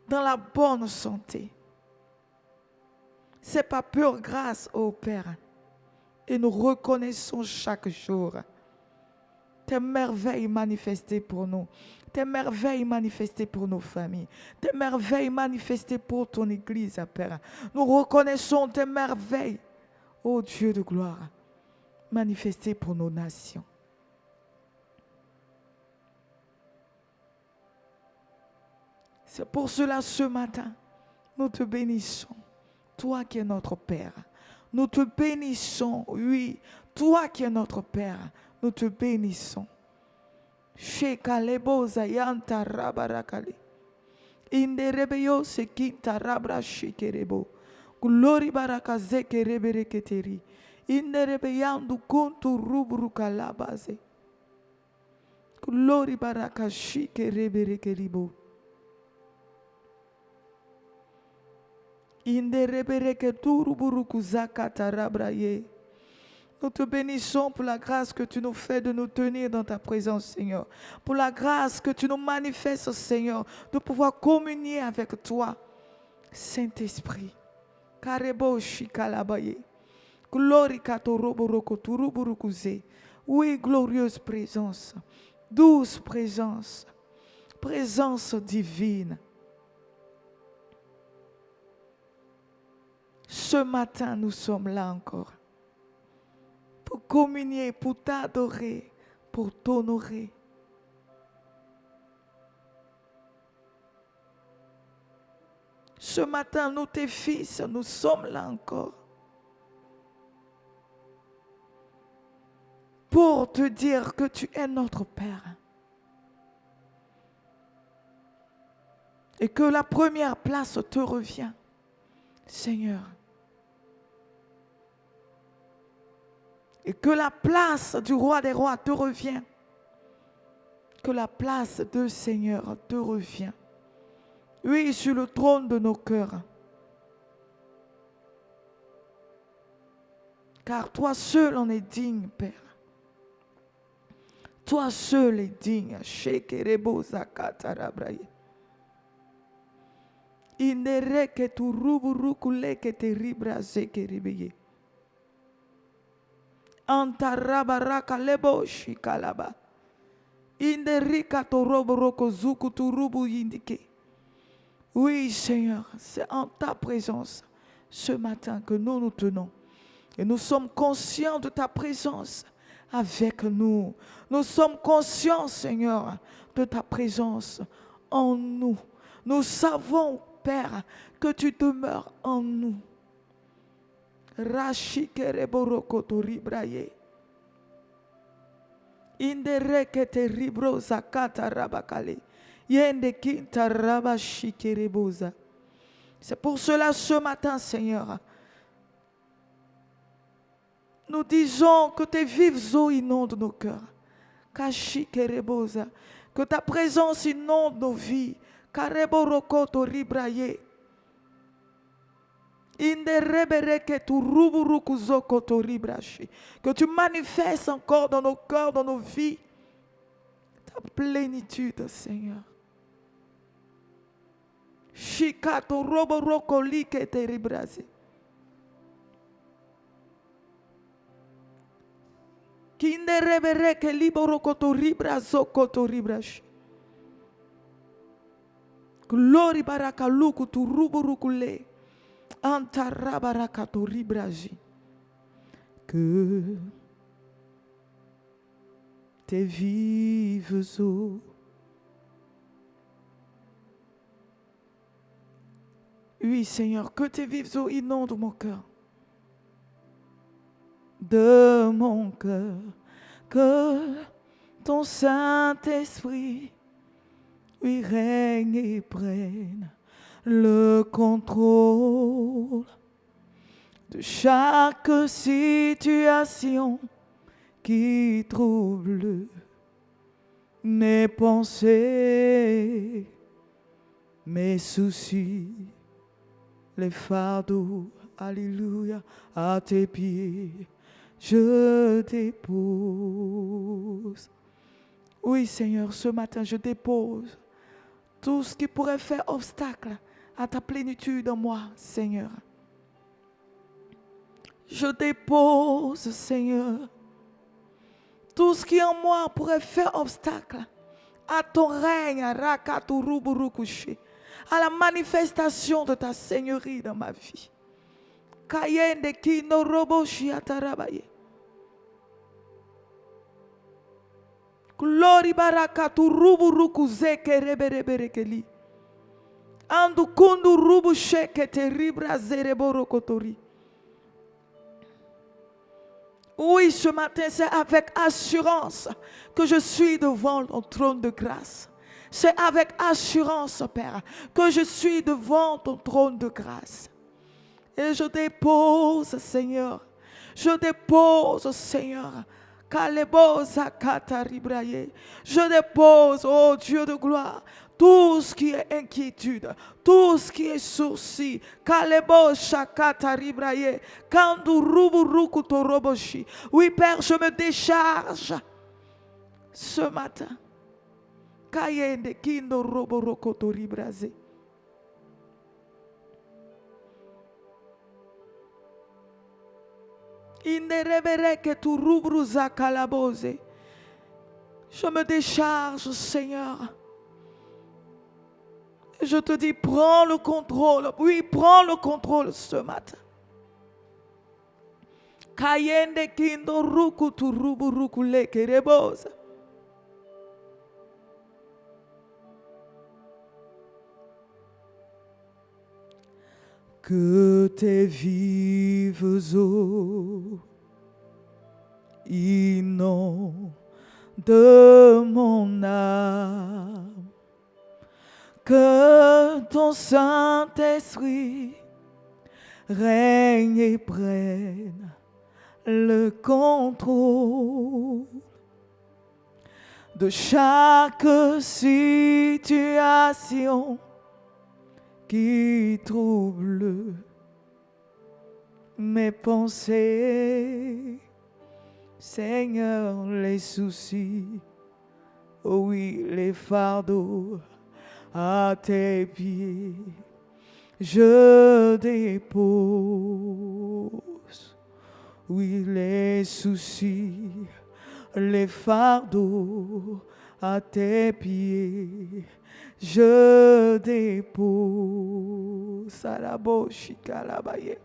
dans la bonne santé. C'est par pure grâce, ô Père. Et nous reconnaissons chaque jour tes merveilles manifestées pour nous, tes merveilles manifestées pour nos familles, tes merveilles manifestées pour ton Église, Père. Nous reconnaissons tes merveilles, ô Dieu de gloire, manifestées pour nos nations. C'est pour cela ce matin, nous te bénissons, toi qui es notre Père. Nous te bénissons, oui, toi qui es notre Père, nous te bénissons. Shekalebo zayanta rabarakali. Inderebeyo sekinta rabra shikerebo. Glory baraka zekerebereketeri. Inderebeyandu kuntu rubrukalabaze. Glory baraka shikereberekeribo. Nous te bénissons pour la grâce que tu nous fais de nous tenir dans ta présence, Seigneur. Pour la grâce que tu nous manifestes, Seigneur, de pouvoir communier avec toi, Saint-Esprit. Oui, glorieuse présence, douce présence, présence divine. Ce matin, nous sommes là encore pour communier, pour t'adorer, pour t'honorer. Ce matin, nous, tes fils, nous sommes là encore pour te dire que tu es notre Père et que la première place te revient, Seigneur. Et que la place du roi des rois te revient. Que la place de Seigneur te revient. Oui, sur le trône de nos cœurs. Car toi seul en es digne, Père. Toi seul es digne. Shekerebo zakatarabraye. Indere que tu ruburukule que te ribrase que ribeye. Antarabaraka lebo shikalaba. Inderika toroboroko zuku turubu indike. Oui, Seigneur, c'est en ta présence ce matin que nous nous tenons. Et nous sommes conscients de ta présence avec nous. Nous sommes conscients, Seigneur, de ta présence en nous. Nous savons, Père, que tu demeures en nous. Rashikereboroko toribraye. Inderekete ribro zakata rabakale. Yende kinta rabashikereboza. C'est pour cela ce matin, Seigneur, nous disons que tes vives eaux inondent nos cœurs. Kashikereboza. Que ta présence inonde nos vies. Kareboroko toribraye. Que tu manifestes encore dans nos cœurs, dans nos vies, ta plénitude, Seigneur. Shikato robo roko like te ribrase. Kinde rebere ke liboro koto ribrazo koto ribrashi. Glory baraka luku tu ruburukule. Que tes vives eaux oui Seigneur, que tes vives eaux inondent mon cœur, de mon cœur, que ton Saint-Esprit oui règne et prenne le contrôle de chaque situation qui trouble mes pensées, mes soucis, les fardeaux, alléluia, à tes pieds, je dépose. Oui Seigneur, ce matin je dépose Tout ce qui pourrait faire obstacle à ta plénitude en moi, Seigneur. Je dépose, Seigneur, tout ce qui en moi pourrait faire obstacle à ton règne, à la manifestation de ta seigneurie dans ma vie. Kayende kino roboshi atarabaye. Glory baraka tu rubu ruku zeke rebereberekeli. Andu kundu rubu sheke te ribra zereborokotori. Oui, ce matin, c'est avec assurance que je suis devant ton trône de grâce. C'est avec assurance, Père, que je suis devant ton trône de grâce. Et je dépose, Seigneur, je dépose, Seigneur, je dépose, oh Dieu de gloire, tout ce qui est inquiétude, tout ce qui est souci, oui, Père, je me décharge ce matin. Je me décharge, Seigneur. Je te dis, prends le contrôle. Oui, prends le contrôle ce matin. Kayende kindo ruku tu rubu ruku leke rebosa. Que tes vives eaux inondent de mon âme, que ton Saint-Esprit règne et prenne le contrôle de chaque situation qui trouble mes pensées. Seigneur, les soucis, oh oui, les fardeaux à tes pieds, je dépose. Oui, les soucis, les fardeaux à tes pieds, je dépose. Salaboshikalabaye.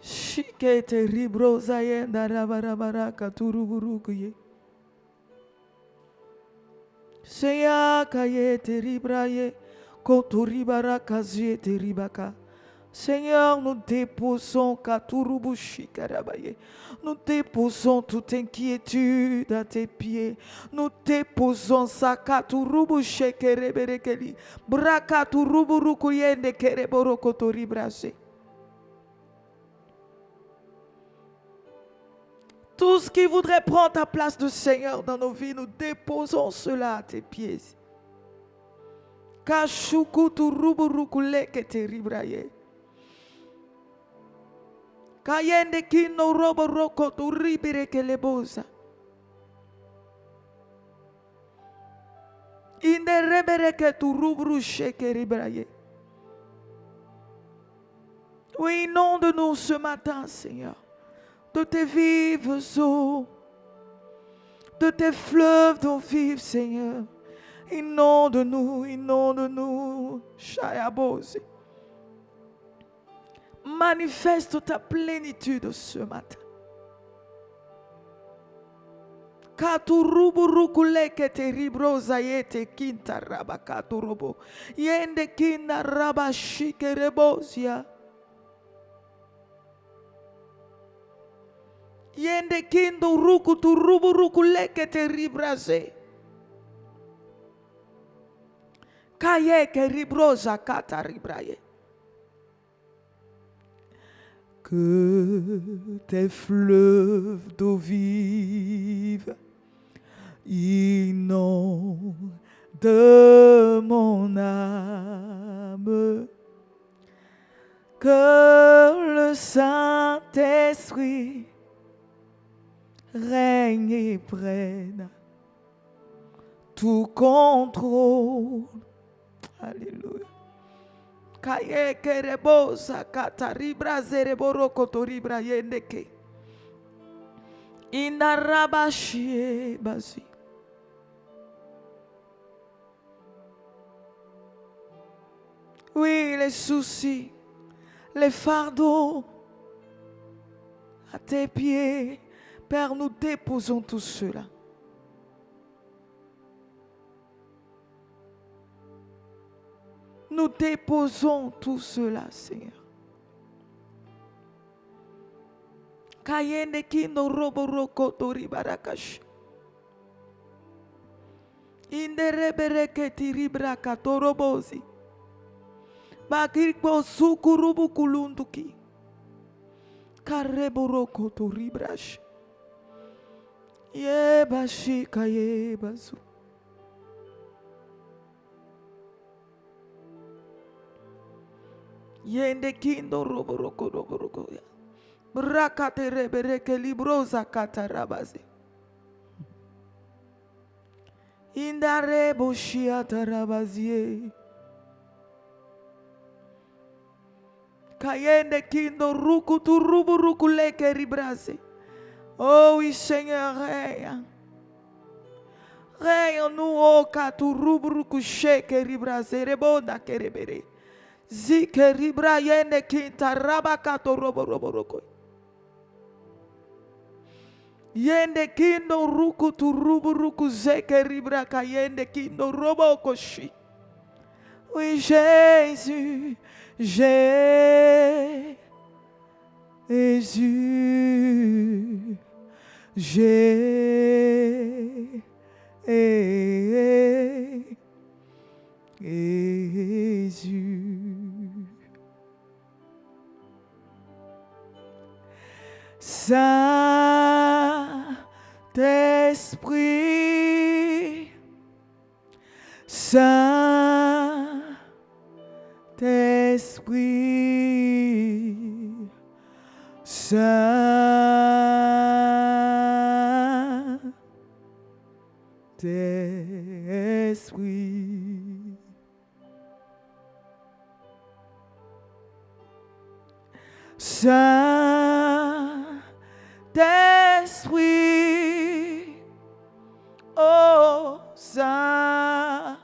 Shikete ribrozaye darabarabaraka turuburukuye. Seya kayete ribraye koturibaraka ziete ribaka. Seigneur, nous déposons nous déposons toute inquiétude à tes pieds. Nous déposons Sakaturubushé kereberekeli. Brakaturuburukuyende kereborokotoribrase. Tout ce qui voudrait prendre ta place de Seigneur dans nos vies, nous déposons cela à tes pieds. Kashukuturuburukuleke teribraye. Kayende kino robo roko tu ribire ke lebosa. Inde rebere ke tu rubru sheke ribraye. Oui, inonde-nous ce matin, Seigneur, de tes vives eaux, de tes fleuves d'eau vive, Seigneur. Inonde-nous, inonde-nous, Shayabose. Manifeste ta plénitude ce matin. Katuruburukule kete ribroza yete kinta rabakaturubo. Yende kinda rabashike rebozia. Yende kindo ruku turuburukule kete ribraze. Kaye ke ribroza kata ribraye. Que tes fleuves d'eau vive inondent de mon âme, que le Saint-Esprit règne et prenne tout contrôle. Alléluia. Kaye kerebosa kataribra zereboro kotoribra yendeke. Inarabashie basi. Oui, les soucis, les fardeaux à tes pieds. Père, nous déposons tout cela. Nous déposons tout cela, Seigneur. Kayende kindo roboroko tori barakash. Inderebereke tiribra katorobozi. Bakirko sukurubu kulunduki. Kareboroko tori brash. Yebashi kayebazu. Yende kindo roboroko roboroko ya. Brakate rebereke libroza katarabaze. Indare boshia tarabazie. Kayende kindo ruku turubu ruku leke ribrase. Oh oui Seigneur, règne. Règne en nous, oh katurubu ruku sheke ribrase rebonda kerebere. Zike ribra yende kinta rabakato robo robo roko. Yende kindo ruku turubu ruku zeke ribra kayende kindo robo koshi. Oui Jésus, Jésus, Jésus. Saint-Esprit, Saint-Esprit, Saint-Esprit. Saint-Esprit, oh Saint-Esprit,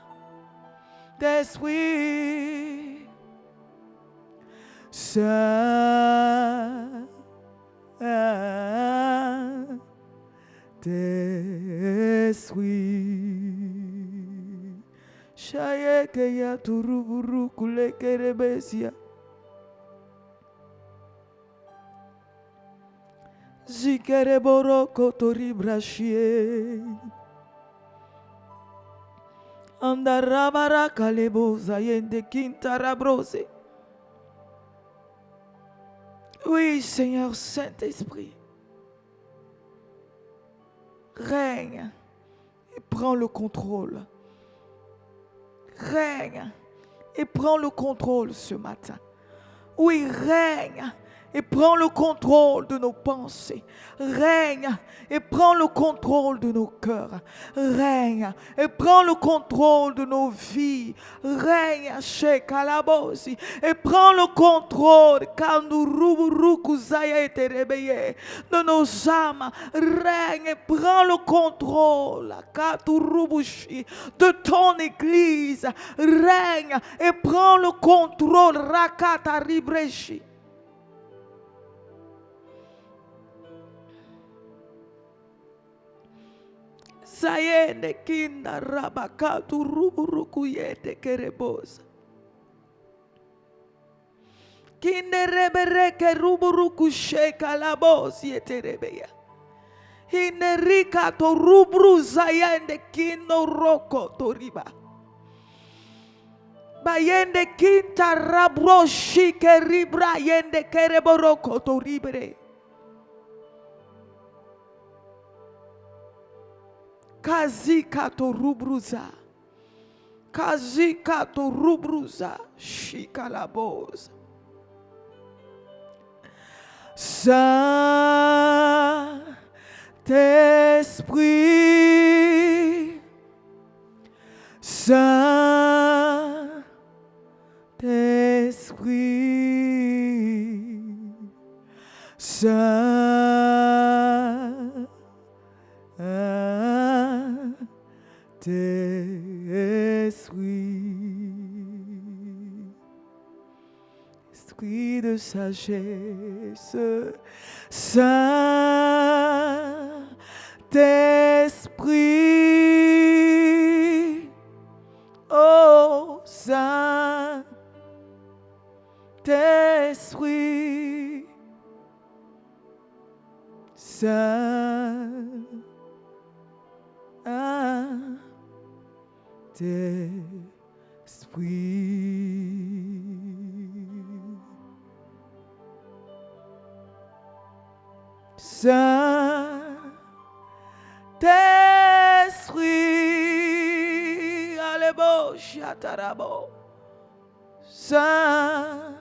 Saint-Esprit. Shayeke ya turuburu kulekerebesia. Zikereboro kotori brachie. Andarabara kalebo zayende kintarabrose. Oui, Seigneur Saint-Esprit. Règne et prends le contrôle. Règne et prends le contrôle ce matin. Oui, règne et prends le contrôle de nos pensées. Règne et prends le contrôle de nos cœurs. Règne et prends le contrôle de nos vies. Règne chez Kalabosi et prends le contrôle de nos âmes. Règne et prends le contrôle de ton église. Règne et prends le contrôle Rakata Ribreshi. Sayende kinda rabakatu ruburuku yete kerebosa. Kinde rebereke ruburuku sheka labos yete rebeya. Hinde rika to rubru zayende kindo roko toriba. Bayende kinta rabro shike ribra yende kereboroko toribre. Kazika to rubruza. Kazika to rubruza. Shikalabosa. Saint-Esprit. Saint-Esprit, Saint-Esprit, Esprit de sagesse, Saint-Esprit, oh Saint-Esprit, Saint-Esprit, Alebo Shatarabo, Saint-Esprit,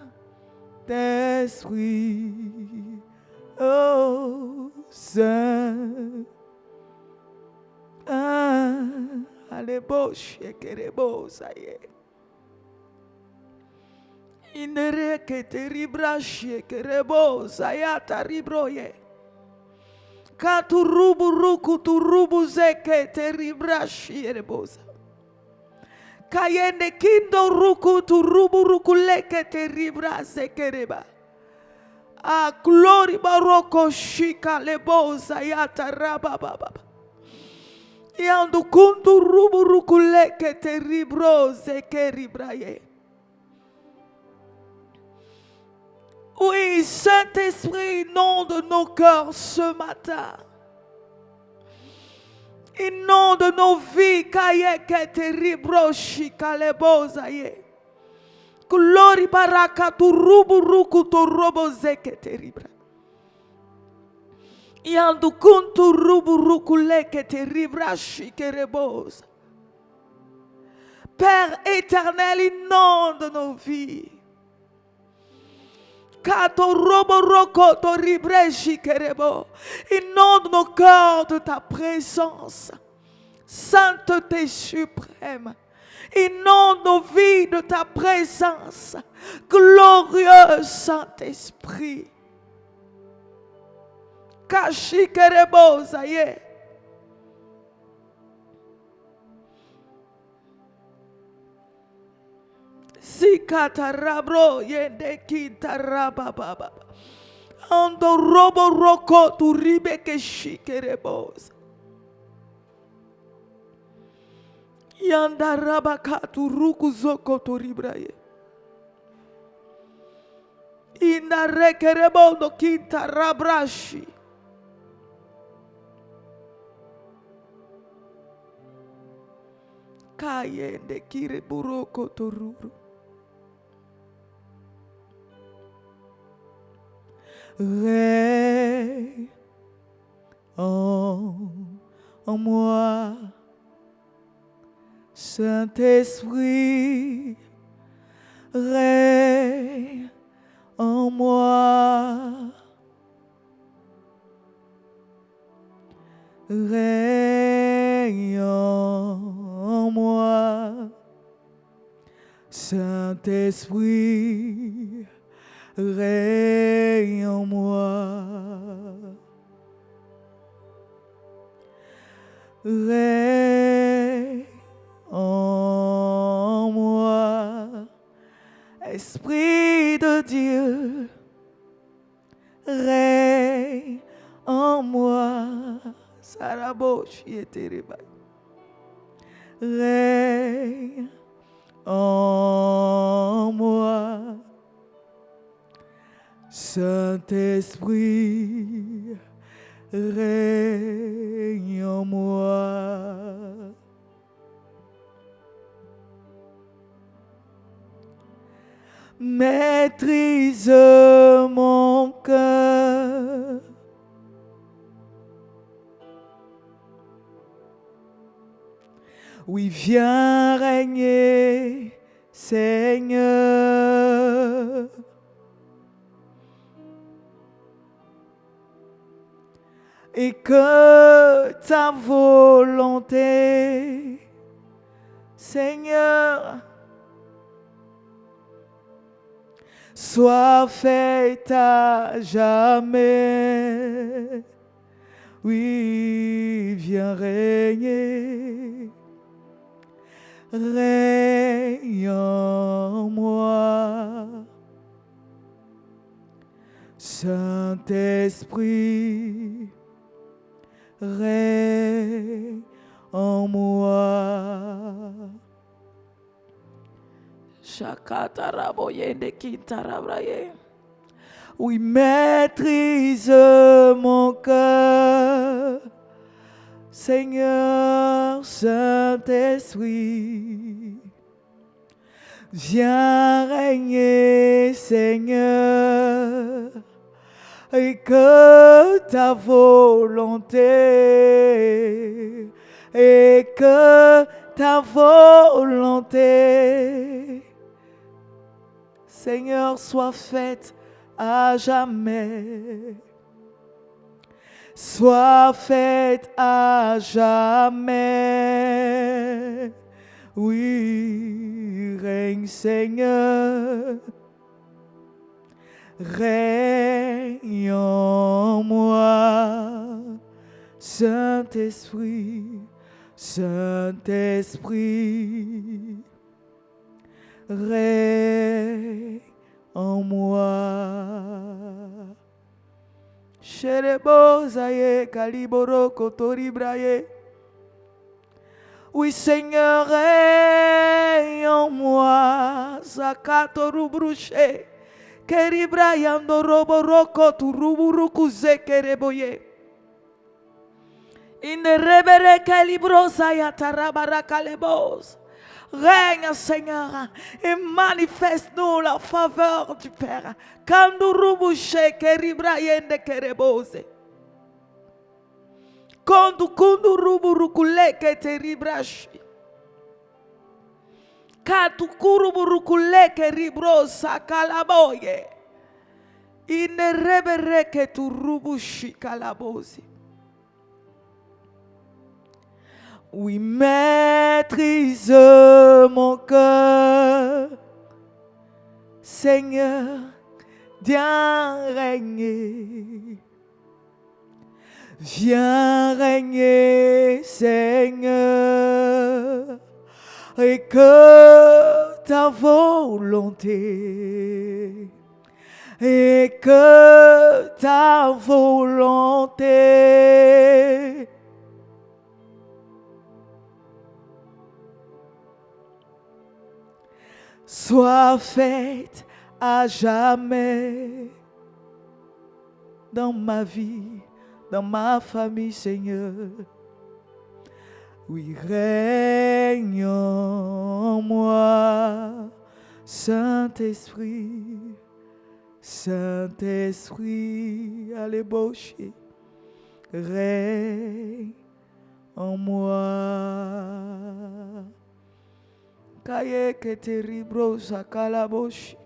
oh Saint, Alebo Shekerebo, ça y est. Indereke teribra Shekerebo, Sayata Ribroye. Katurubu ruku turubu zeke teribra Shierebosa. Kayende kindo ruku turubu ruku leke teribra zekereba. A glory baroko shika lebosa yata rababa. Yandu kundu rubu ruku leke teribro zekeribraye. Oui, Saint-Esprit, inonde nos cœurs ce matin. Inonde nos vies, kayeke teribro shika lebosaye. Glory baraka tu rubu ruku tu robo zeke teribra. Yandu kuntu rubu ruku leke teribra shike rebosa. Père éternel, inonde nos vies. Kato robo roko to ribre shike rebo. Inonde nos cœurs de ta présence. Sainteté suprême. Inonde nos vies de ta présence. Glorieux Saint-Esprit. Kashikerebo zaye. Sikatarabro yende kitarababa. Ando robo roko tu ribe ke shikerebo. Yanda rabakatu ruku zoko toribraye. Inda rekerebondo kinta rabrashi. Kayende kire buroko toruru. Règne en moi. Saint-Esprit, règne en moi. Règne en moi. Saint-Esprit, règne en moi. Règne en moi, Esprit de Dieu, règne en moi. Sarabosh yetereba. Règne en moi, Saint-Esprit, règne en moi. Maîtrise mon cœur. Oui, viens régner, Seigneur. Et que ta volonté Seigneur, sois faite à jamais. Oui, viens régner. Règne en moi. Saint-Esprit, règne en moi. Shakataraboyende kintarabraye. Oui, maîtrise mon cœur. Seigneur, Saint-Esprit, viens régner, Seigneur, et que ta volonté, Seigneur, soit faite à jamais. Sois faite à jamais. Oui, règne Seigneur. Règne en moi. Saint-Esprit, Saint-Esprit. Règne en moi. Sherebozaye kaliboro kotori braye. Oui, Seigneur, règne en moi. Zakato bruché. Keribrayando roboroko turuburuku zekereboye. Inde rebere kalibrozaye tarabara kalebos. Règne, Seigneur, et manifeste-nous la faveur du Père. Kandurubushe keribrayende kerebose. Kondukunduruburukule keteribrashi. Katukuruburukule keribrosa kalaboye. Ine rebere keturubushi kalabosi. Oui, maîtrise mon cœur, Seigneur, viens régner. Viens régner, Seigneur, et que ta volonté, soit faite à jamais dans ma vie, dans ma famille, Seigneur. Oui, règne en moi, Saint-Esprit, Saint-Esprit, allez boucher, règne en moi. Kaye que terribro sakalaboshi.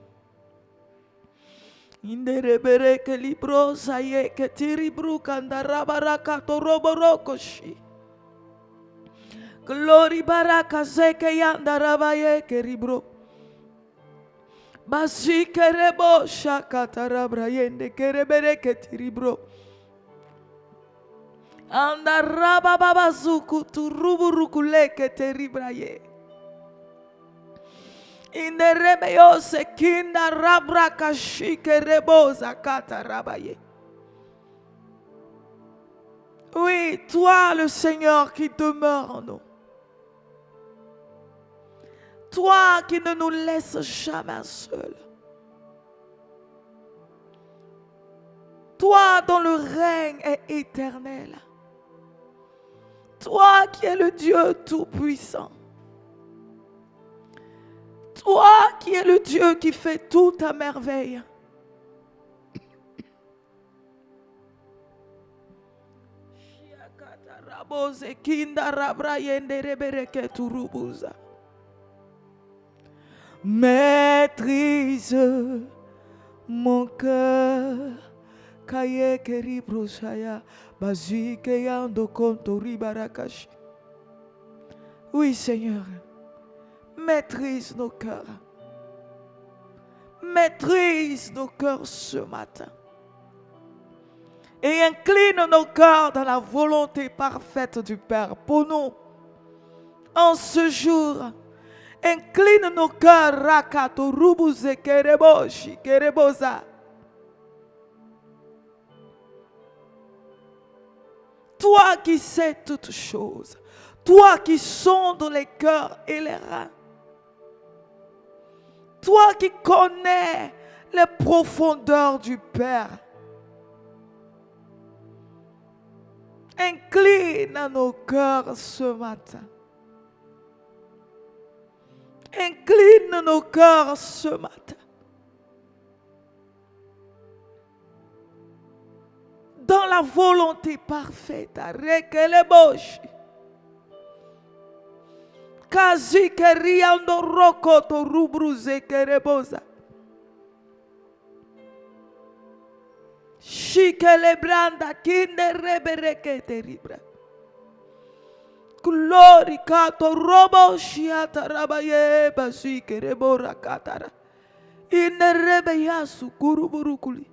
Inderebere que libro saye que terribro kandarabaraka toroborokoshi. Glory baraka zeke yandarabaye que ribro. Basi kerebo shakatarabrayende kerebere que terribro. Andarababazuku turuburukule que terribraye. In the rebeyose kinda rabra kashike rebosa kata rabaye. Oui, toi le Seigneur qui demeure en nous. Toi qui ne nous laisses jamais seuls. Toi dont le règne est éternel. Toi qui es le Dieu tout-puissant. Toi qui es le Dieu qui fait tout à merveille. Maîtrise mon cœur. Kaye keri brosaya. Bazike yando kontori barakashi. Oui, Seigneur. Maîtrise nos cœurs. Maîtrise nos cœurs ce matin. Et incline nos cœurs dans la volonté parfaite du Père pour nous. En ce jour, incline nos cœurs, Rakato Rubuze Kereboshi Kerebosa. Toi qui sais toutes choses, toi qui sondes les cœurs et les reins, toi qui connais les profondeurs du Père, incline nos cœurs ce matin. Incline nos cœurs ce matin. Dans la volonté parfaite, Rekeleboshi. Kazi keriando rokoto rubruze kerebosa. Shikelebranda kinde rebereke teribra. Glory kato robo shiata rabaye basi kerebora katara. Ine rebe yasu kuruburukuli.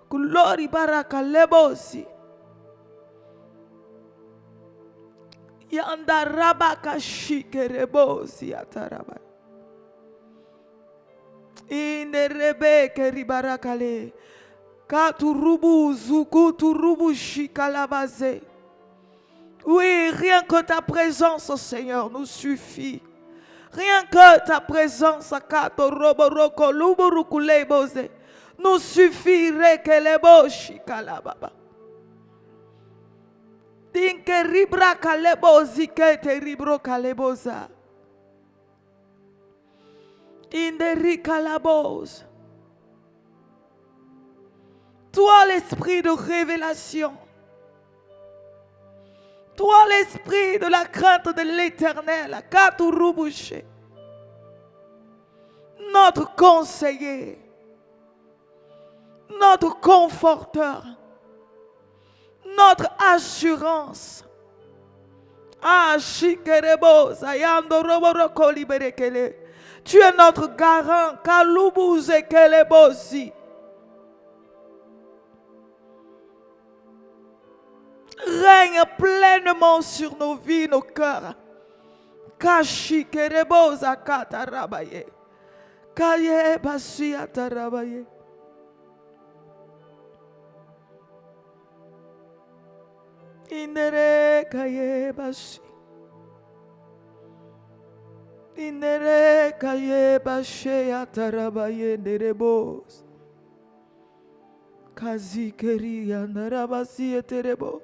Glory baraka lebosi. Yanda rabaka shikerebosi ataraba. Ine rebeke ribarakale. Katurubu zukuturubu shikalabaze. Oui, rien que ta présence, Seigneur, nous suffit. Rien que ta présence, Katoroboro luburukulebose, nous suffirait que les boshi kalababa. Dinke ribra kalebosi kete ribro kalebosa. Inderi kalabos. Toi, l'esprit de révélation. Toi, l'esprit de la crainte de l'Éternel, Katurubushe, notre conseiller, notre conforteur, notre assurance. Ah, Shikerebo, Sayando Roboroko Liberekele. Tu es notre garant, Kalubuze Kelebosi. Règne pleinement sur nos vies, nos cœurs. Kashi kereboza katarabaye. Kaye basi atarabaye. Inere kaye basi. Inere kaye bashe atarabaye nerebos. Kazi keri andarabasi eterebo.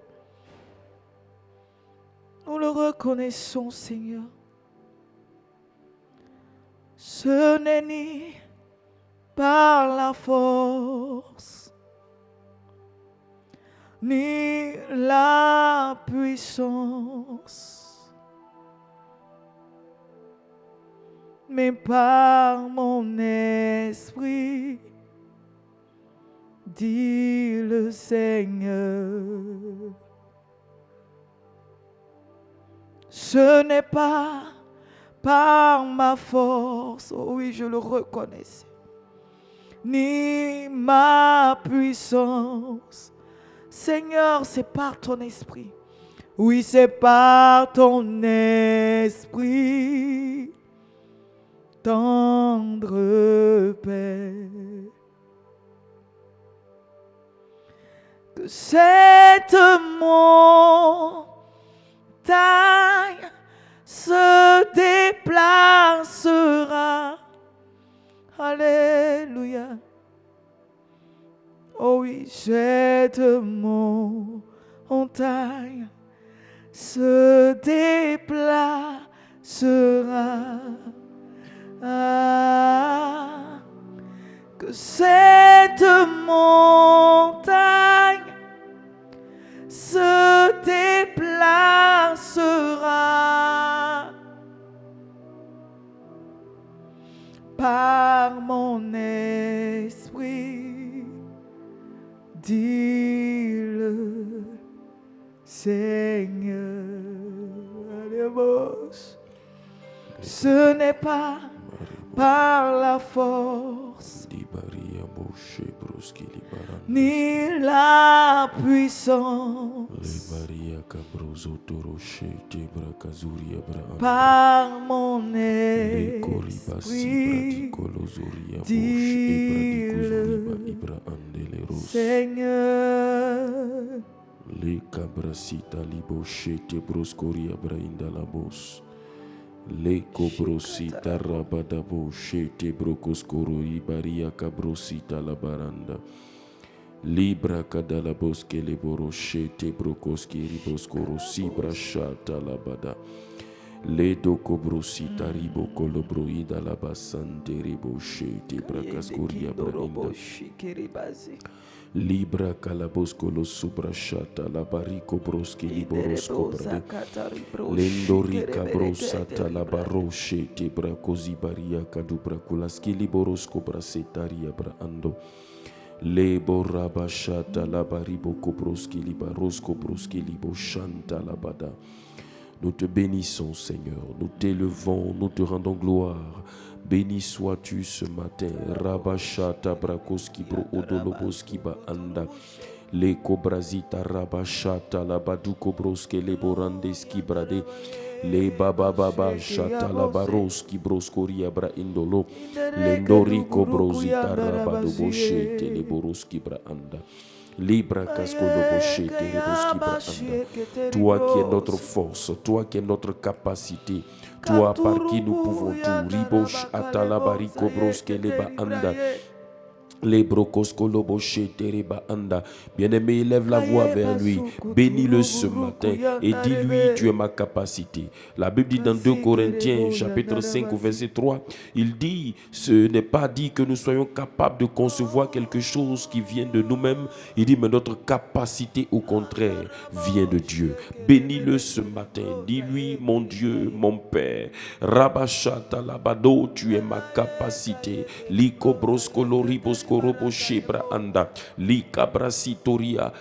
Nous le reconnaissons, Seigneur. Ce n'est ni par la force, ni la puissance, mais par mon esprit, dit le Seigneur. Ce n'est pas par ma force, oh oui, je le reconnaissais, ni ma puissance. Seigneur, c'est par ton esprit. Oui, c'est par ton esprit, tendre Père, que cette montagne se déplacera. Alléluia. Oh oui, cette montagne se déplacera. Ah, que cette montagne se déplacera par mon esprit, dit le Seigneur. Ce n'est pas par la force ni la puissance, par mon esprit, dis-le, Seigneur. Le cabrasita libochete broscoria brainda la bos. Le cobrosita rabadabo chete brocoscoro ibaria cabrosita la baranda. Libra cadala bosque le borochete brocoski riboscoro sibra chata la bada. Le do cobrosita ribo colobroida la basante ribochete bracascoria brainda. Libra calabosco lo subrashata la barico broschi liborosco brade lendorica brosata la barosce tebra così baria cadubra culaski liborosco brasetaria braando le borabashata la baribo cobroschi libarosco broschi libo chanta la bada. Nous te bénissons, Seigneur, nous t'élevons, nous te rendons gloire. Béni sois-tu ce matin. Rabashata brakoski bro odoloboski ba anda. Le cobrazita rabashata la baduko broske le borandeski brade. Le baba baba shata la baroski broskoria bra indolo. Lendori cobrosita rabadoboshe le boroski bra anda. Libra casco de toi qui es notre force, toi qui es notre capacité, toi par qui nous pouvons tout. Ribosh atalabari kobros keleba anda. Les brocos koloboche tereba anda. Bien-aimé, élève la voix vers lui. Bénis-le ce matin et dis-lui, tu es ma capacité. La Bible dit dans 2 Corinthiens chapitre 5 verset 3, il dit, ce n'est pas dit que nous soyons capables de concevoir quelque chose qui vient de nous-mêmes. Il dit, mais notre capacité au contraire vient de Dieu. Bénis-le ce matin. Dis-lui, mon Dieu, mon Père. Rabashata labado, tu es ma capacité. Liko broskolo ribosko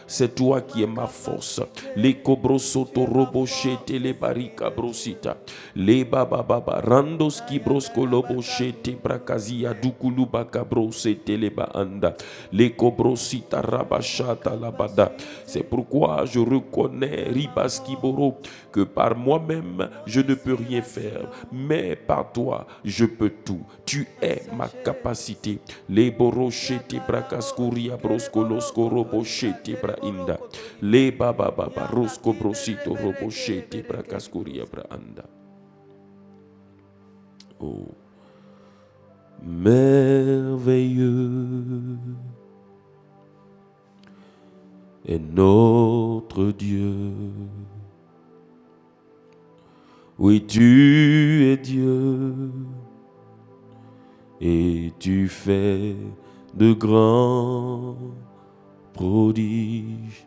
c'est toi qui es ma force. Les cobrosoto robochete les barika brosita. Les baba baba randos qui brosco lobochete brakazia dukuluba cabrosete les baanda. Les cobrosita rabachata labada. C'est pourquoi je reconnais ribaskiboro que par moi-même je ne peux rien faire, mais par toi je peux tout. Tu es ma capacité. Les borochete bracascuria broscolosco robochete brainda. Les baba baba rosco brosito robochete bracascuria braanda. Oh, merveilleux est notre Dieu. Oui, tu es Dieu et tu fais de grands prodiges.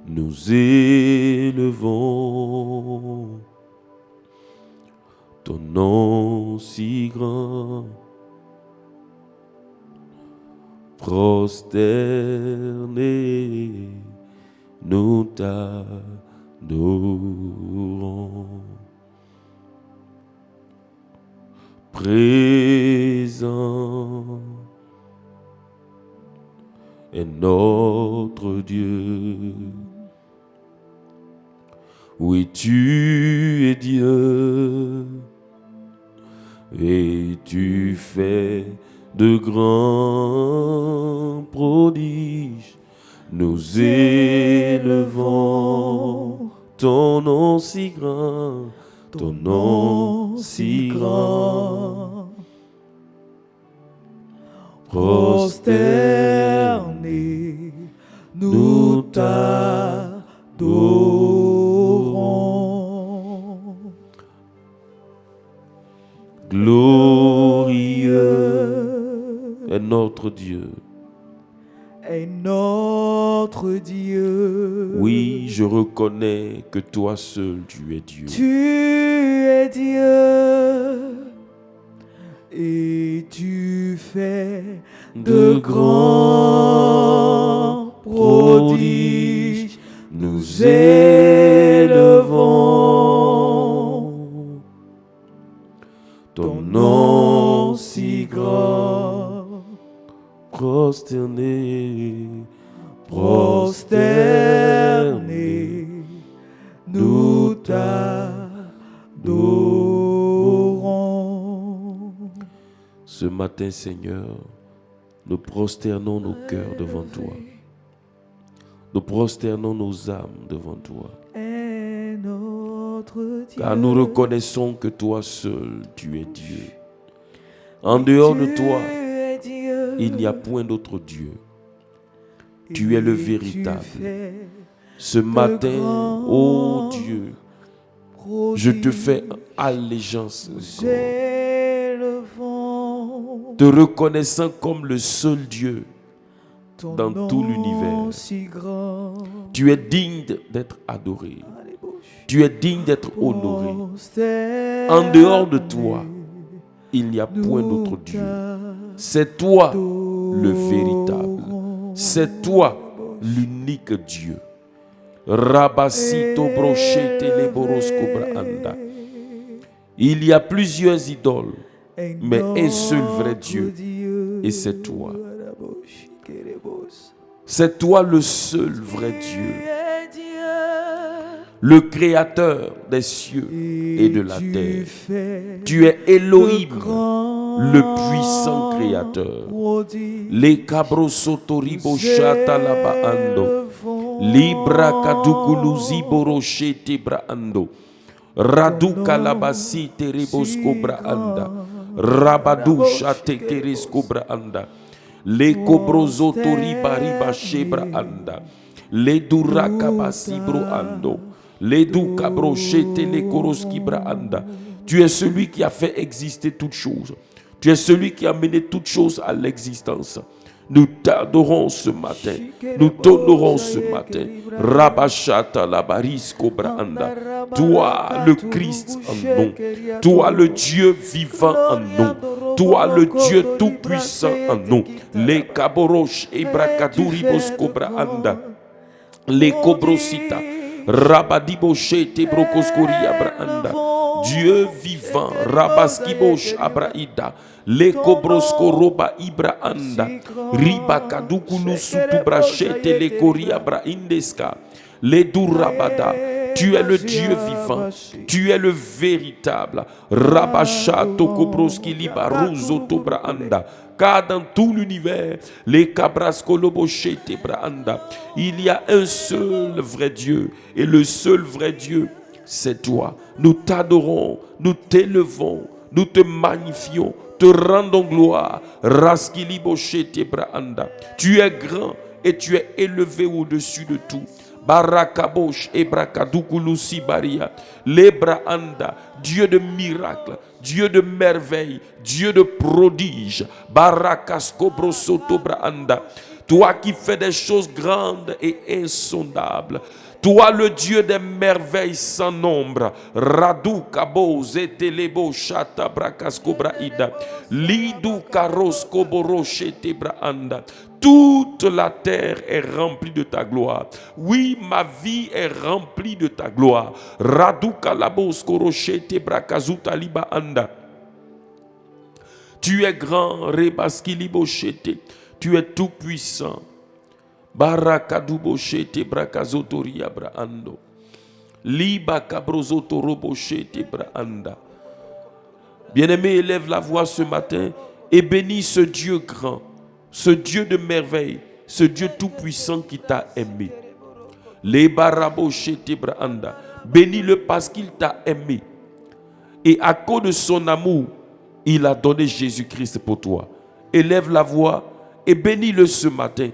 Nous élevons ton nom si grand, prosternés, nous t'adorons. Présent est notre Dieu. Oui, tu es Dieu et tu fais de grands prodiges. Nous élevons ton nom si grand, ton nom si grand. Prosternés, nous t'adorons. Glorieux est notre Dieu. Est notre Dieu. Oui, je reconnais que toi seul tu es Dieu. Tu es Dieu et tu fais de grands prodiges. Nous élevons ton grand. Prosterné, Prosternés, nous t'adorons. Ce matin, Seigneur, nous prosternons nos cœurs devant toi. Nous prosternons nos âmes devant toi. Et notre Dieu. Car nous reconnaissons que toi seul, tu es Dieu. En dehors de toi, il n'y a point d'autre Dieu. Tu es le véritable. Ce matin, ô Dieu, je te fais allégeance encore, te reconnaissant comme le seul Dieu dans tout l'univers. Tu es digne d'être adoré. Tu es digne d'être honoré. En dehors de toi, il n'y a point d'autre Dieu. C'est toi le véritable. C'est toi l'unique Dieu. Rabasito brochete leborosko braanda. Il y a plusieurs idoles, mais un seul vrai Dieu, et c'est toi. C'est toi le seul vrai Dieu, le créateur des cieux et de la terre. Tu es Elohim, le puissant créateur. Les cabros sotoribo chata laba ando. Libra kadukuluzi borochete braando. Radu kalabasi terebosko braanda. Rabadu chate keresko braanda. Les cobrozotori bariba shebra anda. Les durakabasi broando. Les dukabrochete les koroski braanda. Tu es celui qui a fait exister toutes choses. Tu es celui qui a mené toutes choses à l'existence. Nous t'adorons ce matin. Nous t'honorons ce matin. Rabashata labarisko braanda. Toi le Christ en nous. Toi le Dieu vivant en nous. Toi le Dieu tout-puissant en nous. Les kaborosh et brakaduribosko braanda. Les kobrosita. Rabadiboche te brokoskoria braanda. Dieu vivant, Rabaskibosh Abraida, Le Kobrosko Roba Ibraanda, Riba Kadukulu Sutubrachete Le Koria Braindeska, Le Durabada. Tu es le Dieu vivant, tu es le véritable. Rabasha Tokobroski Libaruzo Tobraanda. Car dans tout l'univers, les Kabraskolobochete Braanda, il y a un seul vrai Dieu, et le seul vrai Dieu, c'est toi. Nous t'adorons, nous t'élevons, nous te magnifions, te rendons gloire. Raskilibochete Braanda. Tu es grand et tu es élevé au-dessus de tout. Barakabosh et Brakadukulusi Baria. Lebraanda, Dieu de miracles, Dieu de merveilles, Dieu de prodiges. Barakaskobrosoto Braanda. Toi qui fais des choses grandes et insondables. Toi le Dieu des merveilles sans nombre. Radu kabo zetelebo shata brakasko braida. Lidu karosko boroshete braanda. Toute la terre est remplie de ta gloire. Oui, ma vie est remplie de ta gloire. Radu kalabos koroshete brakazuta liba anda. Tu es grand, rebaskilibo shete. Tu es tout puissant. Barakaduboshete brakazotoria braando. Liba kabrozotoroboshete braanda. Bien-aimé, élève la voix ce matin et bénis ce Dieu grand, ce Dieu de merveille, ce Dieu tout-puissant qui t'a aimé. Les baraboshete braanda. Bénis-le parce qu'il t'a aimé. Et à cause de son amour, il a donné Jésus-Christ pour toi. Élève la voix et bénis-le ce matin.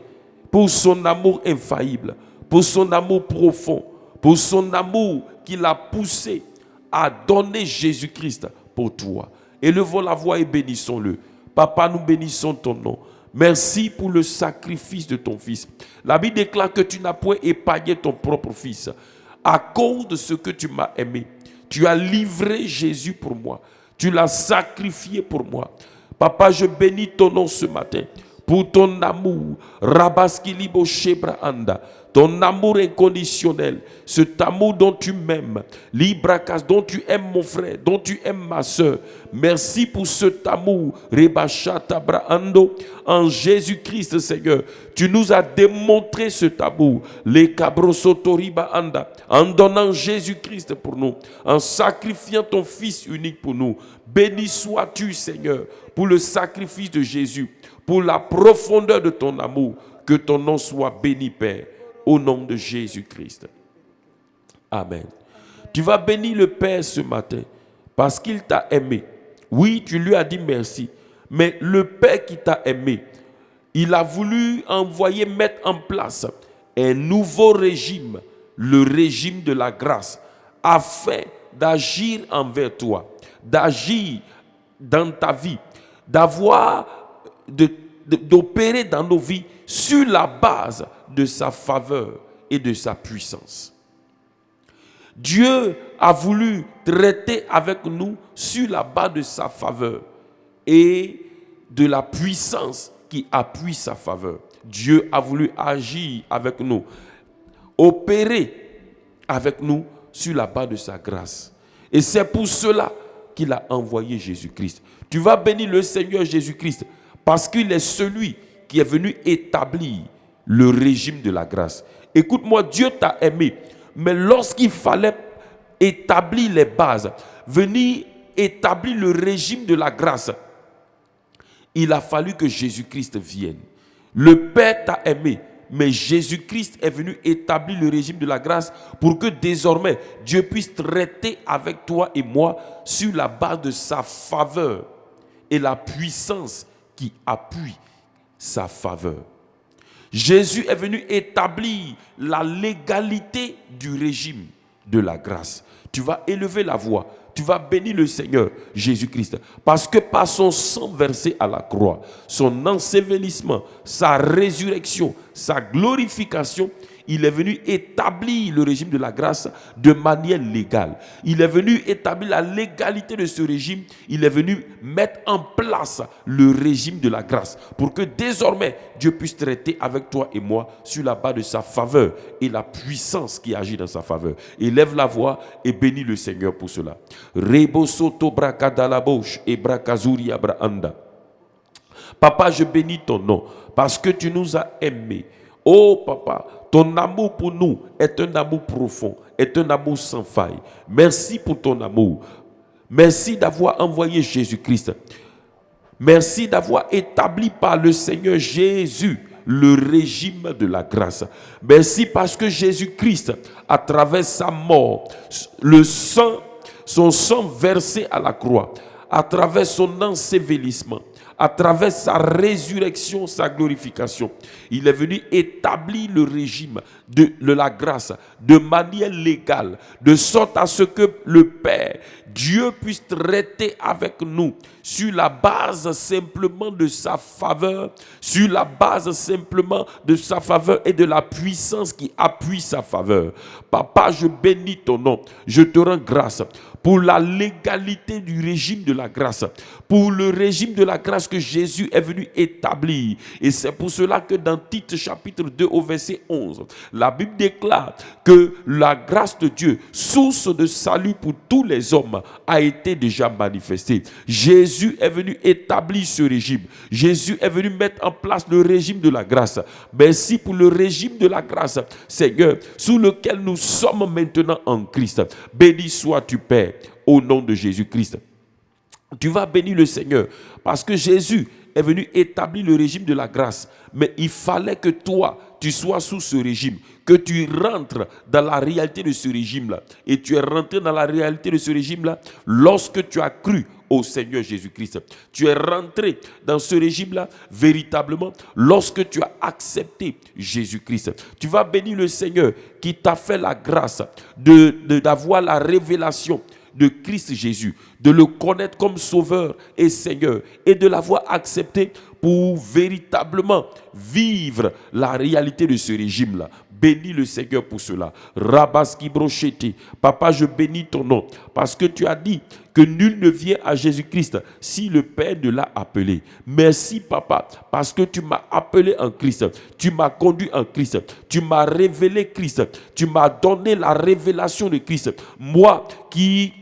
Pour son amour infaillible, pour son amour profond, pour son amour qui l'a poussé à donner Jésus-Christ pour toi. Élevons la voix et bénissons-le. Papa, nous bénissons ton nom. Merci pour le sacrifice de ton Fils. La Bible déclare que tu n'as point épargné ton propre Fils. À cause de ce que tu m'as aimé, tu as livré Jésus pour moi. Tu l'as sacrifié pour moi. Papa, je bénis ton nom ce matin. Pour ton amour, Rabaskilibo Shebraanda, ton amour inconditionnel, cet amour dont tu m'aimes, Librakas, dont tu aimes mon frère, dont tu aimes ma soeur. Merci pour cet amour, Rebashata Brahando, en Jésus-Christ, Seigneur. Tu nous as démontré cet amour, les Cabrosotoriba Anda, en donnant Jésus-Christ pour nous, en sacrifiant ton Fils unique pour nous. Béni sois-tu, Seigneur, pour le sacrifice de Jésus, pour la profondeur de ton amour. Que ton nom soit béni, Père, au nom de Jésus-Christ. Amen. Tu vas bénir le Père ce matin parce qu'il t'a aimé. Oui, tu lui as dit merci. Mais le Père qui t'a aimé, il a voulu mettre en place un nouveau régime, le régime de la grâce, afin d'agir envers toi, d'agir dans ta vie, d'opérer dans nos vies sur la base de sa faveur et de sa puissance. Dieu a voulu traiter avec nous sur la base de sa faveur et de la puissance qui appuie sa faveur. Dieu a voulu agir avec nous, opérer avec nous sur la base de sa grâce. Et c'est pour cela qu'il a envoyé Jésus-Christ. Tu vas bénir le Seigneur Jésus-Christ parce qu'il est celui qui est venu établir le régime de la grâce. Écoute-moi, Dieu t'a aimé, mais lorsqu'il fallait établir les bases, venir établir le régime de la grâce, il a fallu que Jésus-Christ vienne. Le Père t'a aimé, mais Jésus-Christ est venu établir le régime de la grâce pour que désormais Dieu puisse traiter avec toi et moi sur la base de sa faveur et la puissance qui appuie sa faveur. Jésus est venu établir la légalité du régime de la grâce. Tu vas élever la voix, tu vas bénir le Seigneur Jésus-Christ, parce que par son sang versé à la croix, son ensevelissement, sa résurrection, sa glorification, il est venu établir le régime de la grâce de manière légale. Il est venu établir la légalité de ce régime. Il est venu mettre en place le régime de la grâce pour que désormais Dieu puisse traiter avec toi et moi sur la base de sa faveur et la puissance qui agit dans sa faveur. Élève la voix et bénis le Seigneur pour cela. Rebo soto brakadalabosh et brakazuri abraanda. Papa, je bénis ton nom parce que tu nous as aimés. Oh papa, ton amour pour nous est un amour profond, est un amour sans faille. Merci pour ton amour. Merci d'avoir envoyé Jésus-Christ. Merci d'avoir établi par le Seigneur Jésus le régime de la grâce. Merci parce que Jésus-Christ, à travers sa mort, son sang versé à la croix, à travers son ensevelissement, à travers sa résurrection, sa glorification, il est venu établir le régime de la grâce de manière légale, de sorte à ce que le Père, Dieu puisse traiter avec nous sur la base simplement de sa faveur, sur la base simplement de sa faveur et de la puissance qui appuie sa faveur. Papa, je bénis ton nom, je te rends grâce pour la légalité du régime de la grâce, pour le régime de la grâce que Jésus est venu établir. Et c'est pour cela que dans Tite chapitre 2 au verset 11, la Bible déclare que la grâce de Dieu, source de salut pour tous les hommes, a été déjà manifestée. Jésus est venu établir ce régime. Jésus est venu mettre en place le régime de la grâce. Merci pour le régime de la grâce, Seigneur, sous lequel nous sommes maintenant en Christ. Béni sois-tu, Père, au nom de Jésus-Christ. Tu vas bénir le Seigneur parce que Jésus est venu établir le régime de la grâce. Mais il fallait que toi, tu sois sous ce régime, que tu rentres dans la réalité de ce régime-là. Et tu es rentré dans la réalité de ce régime-là lorsque tu as cru au Seigneur Jésus-Christ. Tu es rentré dans ce régime-là véritablement lorsque tu as accepté Jésus-Christ. Tu vas bénir le Seigneur qui t'a fait la grâce d'avoir la révélation de Christ Jésus, de le connaître comme Sauveur et Seigneur et de l'avoir accepté pour véritablement vivre la réalité de ce régime-là. Bénis le Seigneur pour cela. Rabaski brochete. Papa, je bénis ton nom parce que tu as dit que nul ne vient à Jésus-Christ si le Père ne l'a appelé. Merci, Papa, parce que tu m'as appelé en Christ. Tu m'as conduit en Christ. Tu m'as révélé Christ. Tu m'as donné la révélation de Christ. Moi qui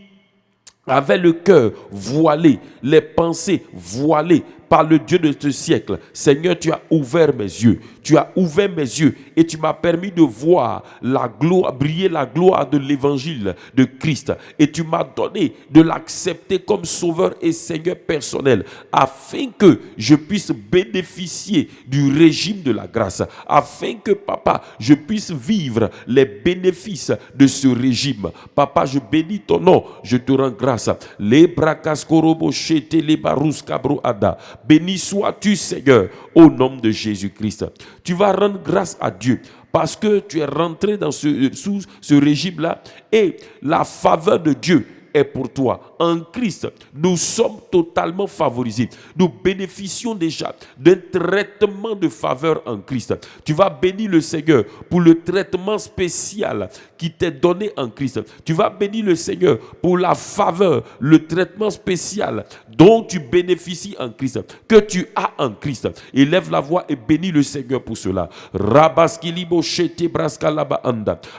avait le cœur voilé, les pensées voilées par le Dieu de ce siècle. Seigneur, tu as ouvert mes yeux. Tu as ouvert mes yeux et tu m'as permis de voir la gloire, briller la gloire de l'évangile de Christ. Et tu m'as donné de l'accepter comme sauveur et Seigneur personnel afin que je puisse bénéficier du régime de la grâce. Afin que, Papa, je puisse vivre les bénéfices de ce régime. Papa, je bénis ton nom. Je te rends grâce. Les brakaskorobo chete les barous kabro ada. Béni sois-tu, Seigneur, au nom de Jésus-Christ. Tu vas rendre grâce à Dieu parce que tu es rentré dans sous ce régime-là et la faveur de Dieu est pour toi. En Christ, nous sommes totalement favorisés. Nous bénéficions déjà d'un traitement de faveur en Christ. Tu vas bénir le Seigneur pour le traitement spécial qui t'est donné en Christ. Tu vas bénir le Seigneur pour la faveur, le traitement spécial dont tu bénéficies en Christ, que tu as en Christ. Élève la voix et bénis le Seigneur pour cela.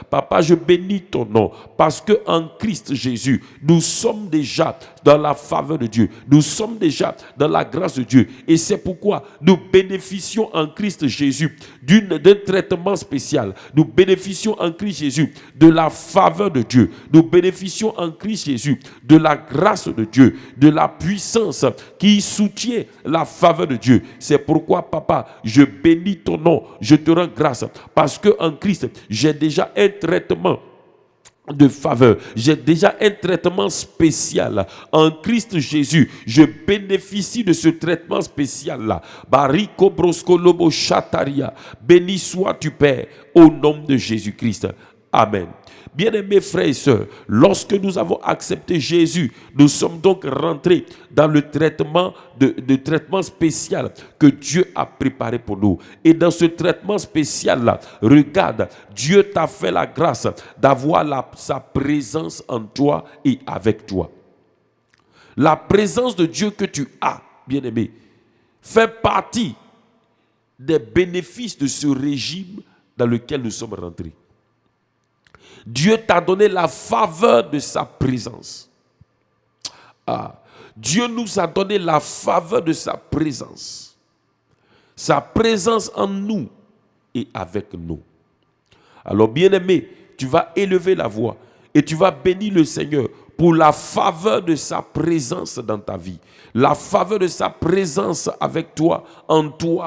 Papa, je bénis ton nom parce que en Christ Jésus, nous sommes déjà dans la faveur de Dieu. Nous sommes déjà dans la grâce de Dieu. Et c'est pourquoi nous bénéficions en Christ Jésus d'un traitement spécial. Nous bénéficions en Christ Jésus de la faveur de Dieu. Nous bénéficions en Christ Jésus de la grâce de Dieu, de la puissance qui soutient la faveur de Dieu. C'est pourquoi, Papa, je bénis ton nom. Je te rends grâce parce que en Christ, j'ai déjà un traitement de faveur. J'ai déjà un traitement spécial. En Christ Jésus, je bénéficie de ce traitement spécial-là. Bariko brosko lobo chataria. Béni sois-tu, Père, au nom de Jésus-Christ. Amen. Bien-aimés frères et sœurs, lorsque nous avons accepté Jésus, nous sommes donc rentrés dans le traitement traitement spécial que Dieu a préparé pour nous. Et dans ce traitement spécial-là, regarde, Dieu t'a fait la grâce d'avoir sa présence en toi et avec toi. La présence de Dieu que tu as, bien-aimé, fait partie des bénéfices de ce régime dans lequel nous sommes rentrés. Dieu t'a donné la faveur de sa présence. Dieu nous a donné la faveur de sa présence. Sa présence en nous et avec nous. Alors, bien-aimé, tu vas élever la voix et tu vas bénir le Seigneur pour la faveur de sa présence dans ta vie. La faveur de sa présence avec toi, en tout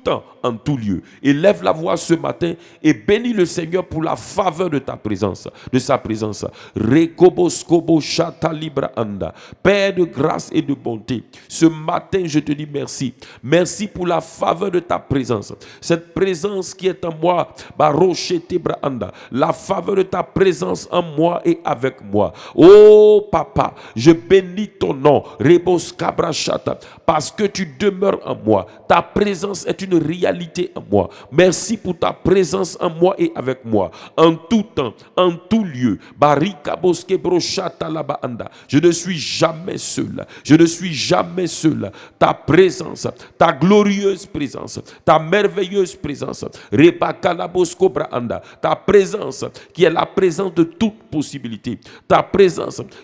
temps, en tout lieu. Élève la voix ce matin et bénis le Seigneur pour la faveur de ta présence, de sa présence. Rekoboskobo shata libra anda. Père de grâce et de bonté, ce matin je te dis merci. Merci pour la faveur de ta présence. Cette présence qui est en moi, baroshete bra anda. La faveur de ta présence en moi et avec moi. Oh Papa, je bénis ton nom, Rebos Kabrachata, parce que tu demeures en moi. Ta présence est une réalité en moi. Merci pour ta présence en moi et avec moi. En tout temps, en tout lieu. Barika Boske Brochata Labaanda. Je ne suis jamais seul. Je ne suis jamais seul. Ta présence, ta glorieuse présence, ta merveilleuse présence. Rebaka Labosko Braanda. Ta présence qui est la présence de toute possibilité. Ta présence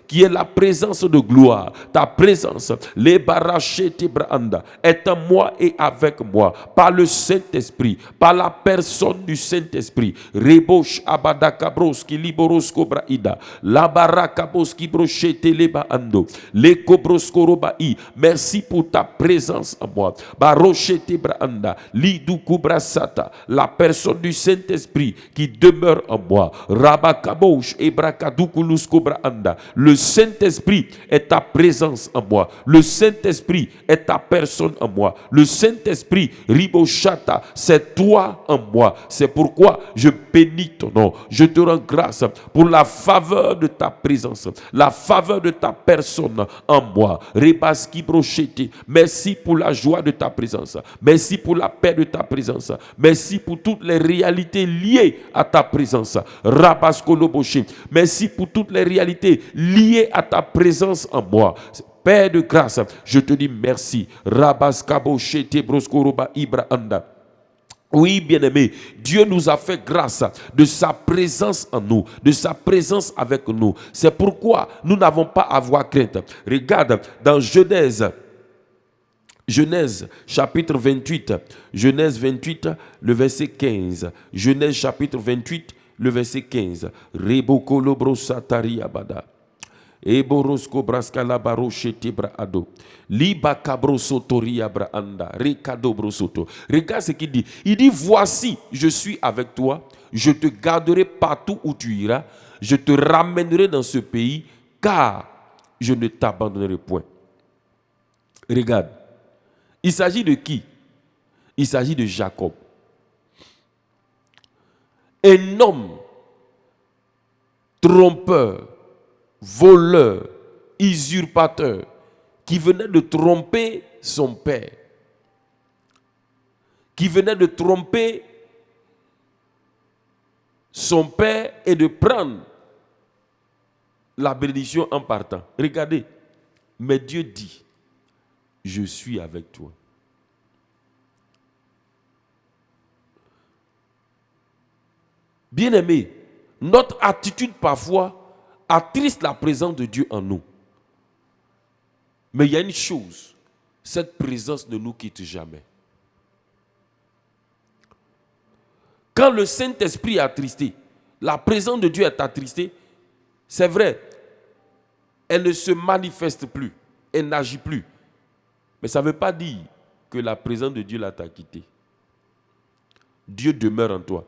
qui est la présence de gloire, ta présence, les barachete branda, est en moi et avec moi, par le Saint-Esprit, par la personne du Saint-Esprit. Rebosh abadakabroski liborosko braida, la barakaboski brochete leba ando, le kobroskorobai. Merci pour ta présence en moi. Barochete branda, liduku brasata, la personne du Saint-Esprit qui demeure en moi. Rabakabosh et brakaduku lusko branda. anda. Le Saint-Esprit est ta présence en moi. Le Saint-Esprit est ta personne en moi. Le Saint-Esprit, Riboshata, c'est toi en moi. C'est pourquoi je bénis ton nom. Je te rends grâce pour la faveur de ta présence, la faveur de ta personne en moi. Rebaski brochete. Merci pour la joie de ta présence. Merci pour la paix de ta présence. Merci pour toutes les réalités liées à ta présence. Rabaskoloboché. Merci pour toutes les réalités liées à ta présence en moi. Père de grâce, je te dis merci. Rabaskaboché broskoroba ibra anda. Oui, bien-aimé, Dieu nous a fait grâce de sa présence en nous, de sa présence avec nous. C'est pourquoi nous n'avons pas à avoir crainte. Regarde dans Genèse chapitre 28, Genèse 28, le verset 15. Genèse chapitre 28, le verset 15. Rebokolo brosatari abada. Eborosko braskala baroche tebra ado. Liba kabroso toria bra anda. Rekado brosoto. Regarde ce qu'il dit. Il dit, voici, je suis avec toi. Je te garderai partout où tu iras. Je te ramènerai dans ce pays, car je ne t'abandonnerai point. Regarde. Il s'agit de qui? Il s'agit de Jacob. Un homme trompeur, voleur, usurpateur, qui venait de tromper son père, qui venait de tromper son père et de prendre la bénédiction en partant. Regardez, mais Dieu dit, je suis avec toi. Bien-aimé, notre attitude parfois attriste la présence de Dieu en nous. Mais il y a une chose, cette présence ne nous quitte jamais. Quand le Saint-Esprit est attristé, la présence de Dieu est attristée, c'est vrai, elle ne se manifeste plus, elle n'agit plus. Mais ça ne veut pas dire que la présence de Dieu t'a quitté. Dieu demeure en toi.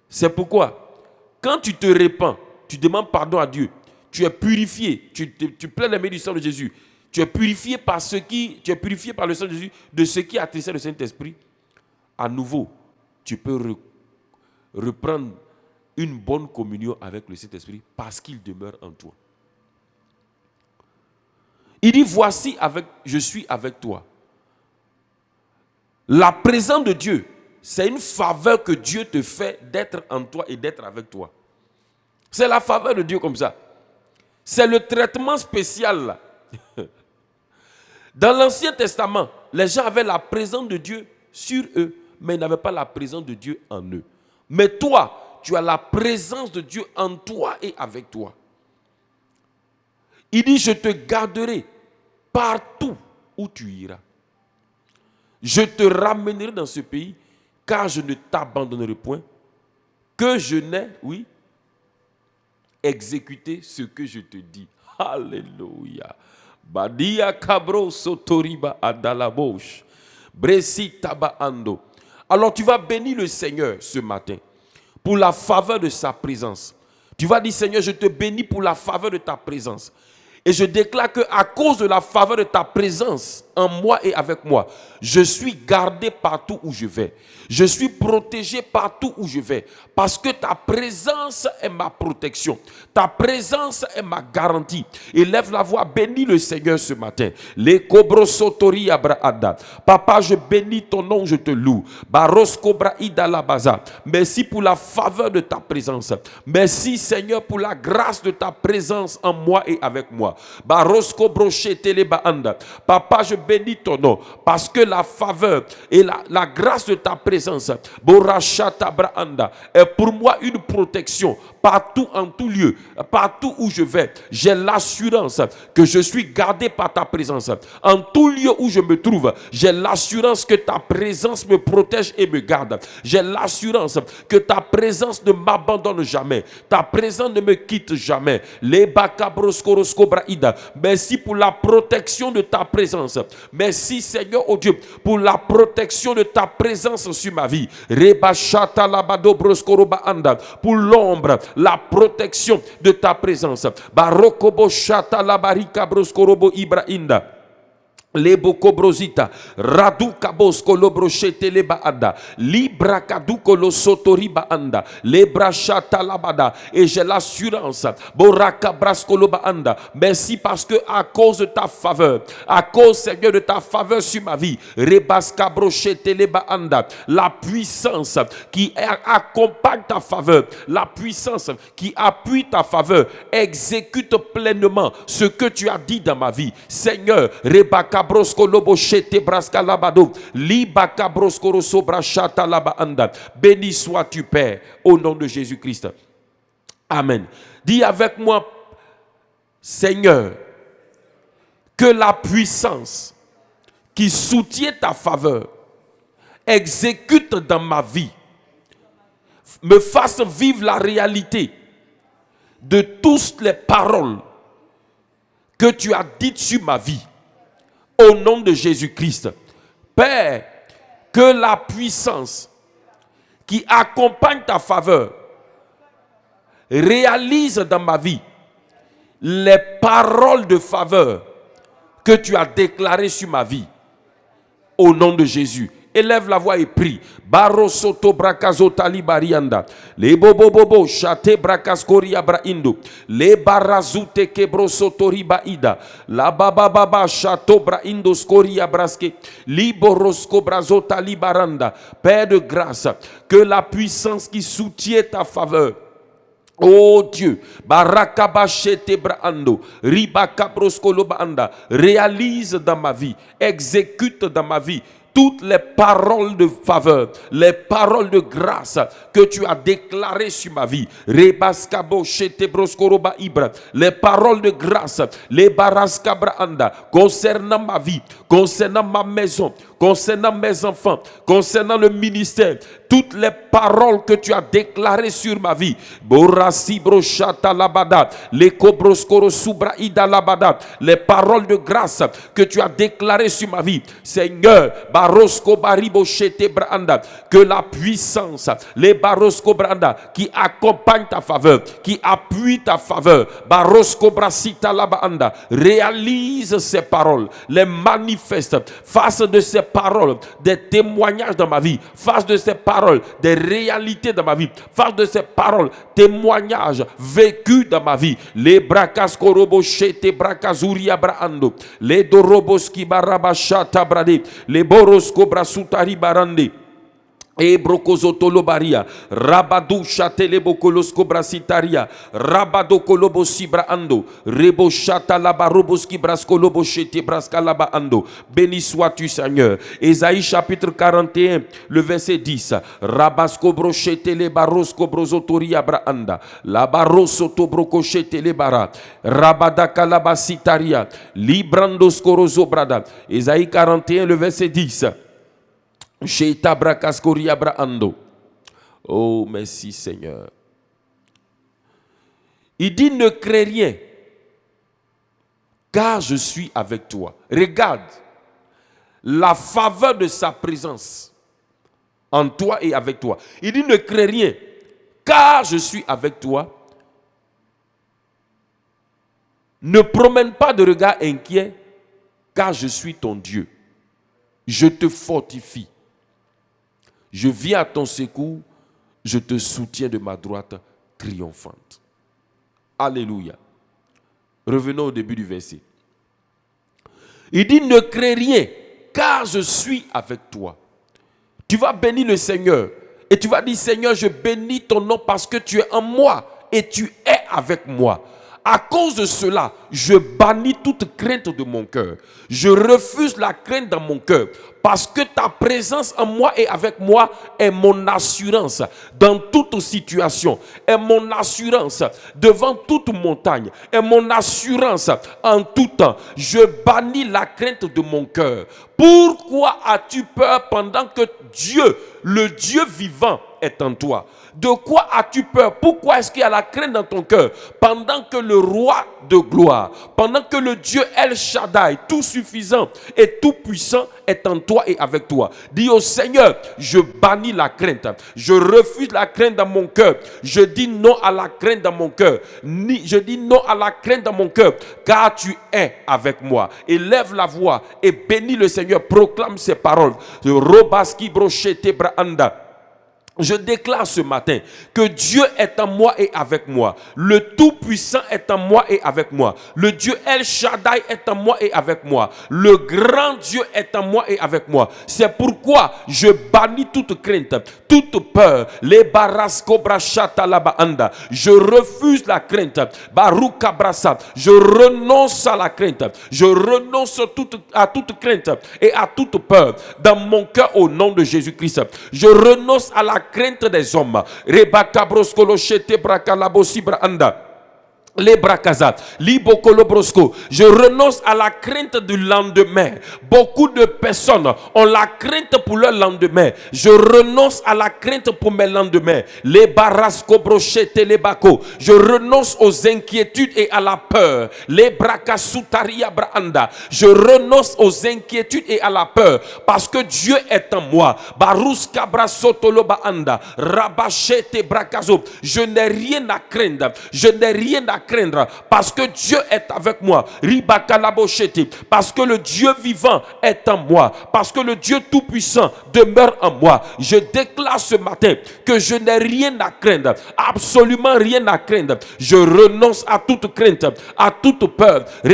C'est pourquoi, quand tu te répands, tu demandes pardon à Dieu, tu es purifié, tu plains les mains du sang de Jésus, tu es purifié par le sang de Jésus de ce qui a attristé le Saint-Esprit. À nouveau, tu peux reprendre une bonne communion avec le Saint-Esprit parce qu'il demeure en toi. Il dit, voici, je suis avec toi. La présence de Dieu, c'est une faveur que Dieu te fait d'être en toi et d'être avec toi. C'est la faveur de Dieu comme ça. C'est le traitement spécial là. Dans l'Ancien Testament, les gens avaient la présence de Dieu sur eux, mais ils n'avaient pas la présence de Dieu en eux. Mais toi, tu as la présence de Dieu en toi et avec toi. Il dit, je te garderai partout où tu iras. Je te ramènerai dans ce pays, car je ne t'abandonnerai point, que je n'ai, exécuté ce que je te dis. Alléluia. Badia kabro sotoriba adalabosh. Bresi taba ando. Alors tu vas bénir le Seigneur ce matin pour la faveur de sa présence. Tu vas dire, Seigneur, je te bénis pour la faveur de ta présence. Et je déclare qu'à cause de la faveur de ta présence en moi et avec moi, je suis gardé partout où je vais. Je suis protégé partout où je vais. Parce que ta présence est ma protection. Ta présence est ma garantie. Élève la voix, bénis le Seigneur ce matin. Les kobrosotori abraada. Papa, je bénis ton nom, je te loue. Baros kobra idala baza. Merci pour la faveur de ta présence. Merci Seigneur pour la grâce de ta présence en moi et avec moi. Barosko broché teleba anda. Papa, je bénis ton nom parce que la faveur et la grâce de ta présence borachata braanda est pour moi une protection partout, en tout lieu, partout où je vais. J'ai l'assurance que je suis gardé par ta présence. En tout lieu où je me trouve, j'ai l'assurance que ta présence me protège et me garde. J'ai l'assurance que ta présence ne m'abandonne jamais. Ta présence ne me quitte jamais. Les bakabroskoroskobra Merci pour la protection de ta présence. Merci Seigneur, oh Dieu, pour la protection de ta présence sur ma vie. Pour l'ombre, la protection de ta présence. Barokobo shata la barika broskorobo ibrainda. Lebo kobrosita radu kabosko lobrochete leba anda libra kaduko lo sotoriba anda lebra chata labada et j'ai l'assurance boraka brasko loba anda. Merci parce que à cause de ta faveur, à cause Seigneur de ta faveur sur ma vie, rebaska brochete leba anda, la puissance qui accompagne ta faveur, la puissance qui appuie ta faveur, exécute pleinement ce que tu as dit dans ma vie. Seigneur, rebaka brosko lobo shete braska labado libaka brosko roso brachata laba anda. Béni sois-tu Père au nom de Jésus-Christ. Amen. Dis avec moi, Seigneur, que la puissance qui soutient ta faveur exécute dans ma vie, me fasse vivre la réalité de toutes les paroles que tu as dites sur ma vie. Au nom de Jésus-Christ. Père, que la puissance qui accompagne ta faveur réalise dans ma vie les paroles de faveur que tu as déclarées sur ma vie. Au nom de Jésus. Élève la voix et prie. Baro soto brakazo talibarianda. Le bobo bobo chate brakaskoria braindo. Le barazute kebro sotori baida. La baba baba chato braindo skoria braske. Liborosko brazo talibaranda. Père de grâce, que la puissance qui soutient ta faveur, oh Dieu, barakabachete braando, ribakabroskolobaanda, réalise dans ma vie, exécute dans ma vie toutes les paroles de faveur, les paroles de grâce que tu as déclarées sur ma vie. Les paroles de grâce, les baraskabraanda, concernant ma vie, concernant ma maison, concernant mes enfants, concernant le ministère, toutes les paroles que tu as déclarées sur ma vie. Les paroles de grâce que tu as déclarées sur ma vie. Seigneur, que la puissance, les barosko branda qui accompagne ta faveur, qui appuie ta faveur, réalise ces paroles, les manifeste, fasse de ces paroles des témoignages dans ma vie, fasse de ces paroles des réalités dans ma vie, fasse de ces paroles témoignages vécus dans ma vie. Les brakas korobo shete brakazuria braando, les doroboski barabashata brade, les borosko brasutari barande. E brokozotolobaria rabadu chatelebokolosko brasitaria rabado kolobo sibraando rebo chata labaroboski braskolobo chete braskalaba ando. Béni sois-tu Seigneur. Ésaïe chapitre 41 le verset 10. Rabasko brochete le barosko brozotoria braanda la barosoto brokochete le bara rabada kalabasitaria librando skorozo brada. Ésaïe 41 le verset 10. Oh, merci Seigneur. Il dit ne crains rien, car je suis avec toi. Regarde la faveur de sa présence en toi et avec toi. Il dit ne crains rien, car je suis avec toi. Ne promène pas de regard inquiet, car je suis ton Dieu. Je te fortifie. Je viens à ton secours, je te soutiens de ma droite triomphante. Alléluia. Revenons au début du verset. Il dit, ne crains rien, car je suis avec toi. Tu vas bénir le Seigneur. Et tu vas dire, Seigneur, je bénis ton nom parce que tu es en moi et tu es avec moi. À cause de cela, je bannis toute crainte de mon cœur. Je refuse la crainte dans mon cœur. Parce que ta présence en moi et avec moi est mon assurance dans toute situation. Est mon assurance devant toute montagne. Est mon assurance en tout temps. Je bannis la crainte de mon cœur. Pourquoi as-tu peur pendant que Dieu, le Dieu vivant, est en toi. De quoi as-tu peur? Pourquoi est-ce qu'il y a la crainte dans ton cœur? Pendant que le roi de gloire, pendant que le Dieu El Shaddai, tout suffisant et tout puissant, est en toi et avec toi. Dis au Seigneur, je bannis la crainte. Je refuse la crainte dans mon cœur. Je dis non à la crainte dans mon cœur. Je dis non à la crainte dans mon cœur, car tu es avec moi. Élève la voix et bénis le Seigneur. Proclame ses paroles. Robaski brochete braanda. Je déclare ce matin que Dieu est en moi et avec moi. Le Tout-Puissant est en moi et avec moi. Le Dieu El Shaddai est en moi et avec moi. Le grand Dieu est en moi et avec moi. C'est pourquoi je bannis toute crainte, toute peur. Les barasko brachata labaanda. Je refuse la crainte. Baruka brasa. Je renonce à la crainte. Je renonce à toute crainte et à toute peur dans mon cœur au nom de Jésus-Christ. Je renonce à la crainte des hommes. Rebaka broskolo shete brakalabosi braanda. Les bracazat, l'ibokolobrosco. Je renonce à la crainte du lendemain. Beaucoup de personnes ont la crainte pour leur lendemain. Je renonce à la crainte pour mes lendemains. Les barasco brochete les bako. Je renonce aux inquiétudes et à la peur. Les bracasutaria braanda. Je renonce aux inquiétudes et à la peur parce que Dieu est en moi. Baruska brasotoloba anda. Rabachete bracazo. Je n'ai rien à craindre. Je n'ai rien à craindre parce que Dieu est avec moi. Parce que le Dieu vivant est en moi. Parce que le Dieu tout-puissant demeure en moi. Je déclare ce matin que je n'ai rien à craindre. Absolument rien à craindre. Je renonce à toute crainte, à toute peur. Je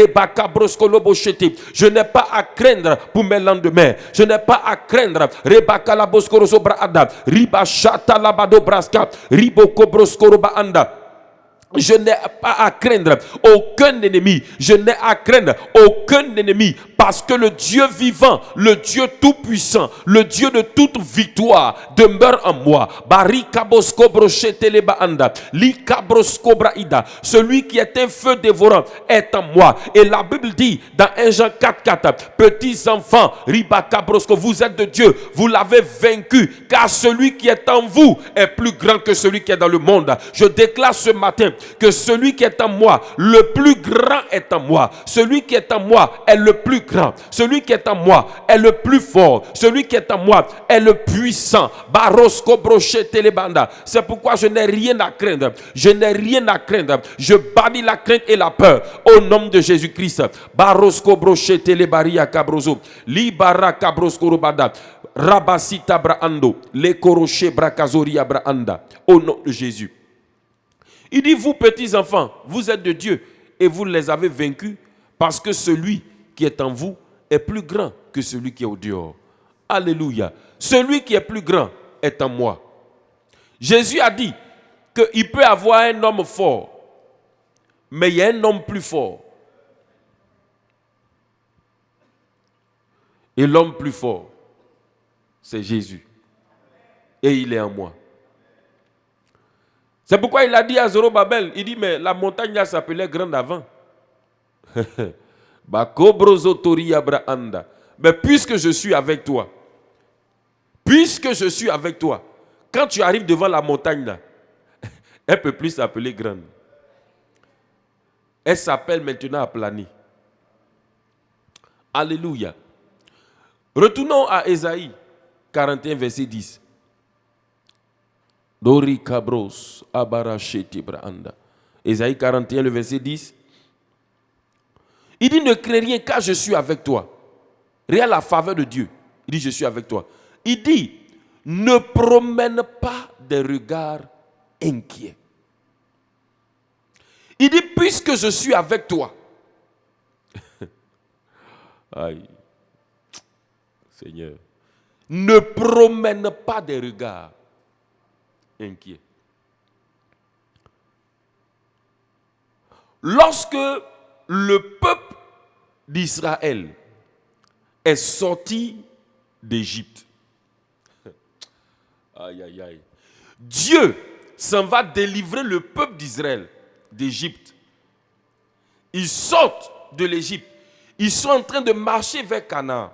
n'ai pas à craindre pour mes lendemains. Je n'ai pas à craindre. Je n'ai pas à craindre aucun ennemi. Je n'ai à craindre aucun ennemi. Parce que le Dieu vivant, le Dieu tout-puissant, le Dieu de toute victoire demeure en moi. Celui qui est un feu dévorant est en moi. Et la Bible dit dans 1 Jean 4,4, petits enfants, vous êtes de Dieu, vous l'avez vaincu, car celui qui est en vous est plus grand que celui qui est dans le monde. Je déclare ce matin que celui qui est en moi, le plus grand est en moi. Celui qui est en moi est le plus grand. Celui qui est en moi est le plus fort. Celui qui est en moi est le puissant. Barosko brochete les banda. C'est pourquoi je n'ai rien à craindre. Je n'ai rien à craindre. Je bannis la crainte et la peur au nom de Jésus-Christ. Barosko brochete les baria cabrozo. Libara cabrosko robada. Rabasita braando. Le koroche brakazoria braanda. Au nom de Jésus. Il dit, vous petits enfants, vous êtes de Dieu et vous les avez vaincus parce que celui qui est en vous est plus grand que celui qui est au dehors. Alléluia. Celui qui est plus grand est en moi. Jésus a dit qu'il peut avoir un homme fort, mais il y a un homme plus fort. Et l'homme plus fort, c'est Jésus. Et il est en moi. C'est pourquoi il a dit à Zorobabel, il dit, mais la montagne là s'appelait grande avant. Mais puisque je suis avec toi, quand tu arrives devant la montagne là, elle ne peut plus s'appeler grande. Elle s'appelle maintenant aplanie. Alléluia. Retournons à Ésaïe 41, verset 10. Dori kabros abaracheti braanda. Ésaïe 41, le verset 10. Il dit, ne crains rien car je suis avec toi. Regarde la faveur de Dieu. Il dit, je suis avec toi. Il dit, ne promène pas des regards inquiets. Il dit, puisque je suis avec toi. Aïe. Seigneur. Ne promène pas des regards inquiets. Lorsque le peuple d'Israël est sorti d'Égypte, aïe, aïe, aïe, Dieu s'en va délivrer le peuple d'Israël d'Égypte. Ils sortent de l'Égypte. Ils sont en train de marcher vers Canaan.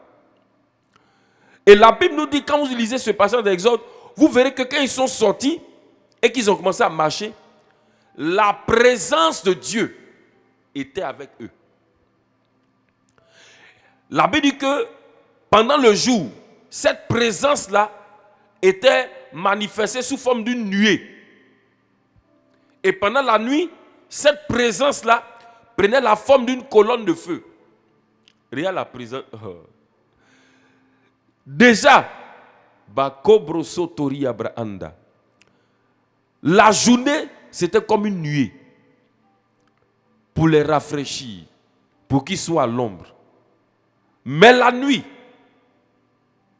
Et la Bible nous dit, quand vous lisez ce passage d'Exode, vous verrez que quand ils sont sortis et qu'ils ont commencé à marcher, la présence de Dieu était avec eux. La Bible dit que pendant le jour, cette présence-là était manifestée sous forme d'une nuée. Et pendant la nuit, cette présence-là prenait la forme d'une colonne de feu. Regarde la présence. Déjà, la journée, c'était comme une nuée pour les rafraîchir, pour qu'ils soient à l'ombre. Mais la nuit,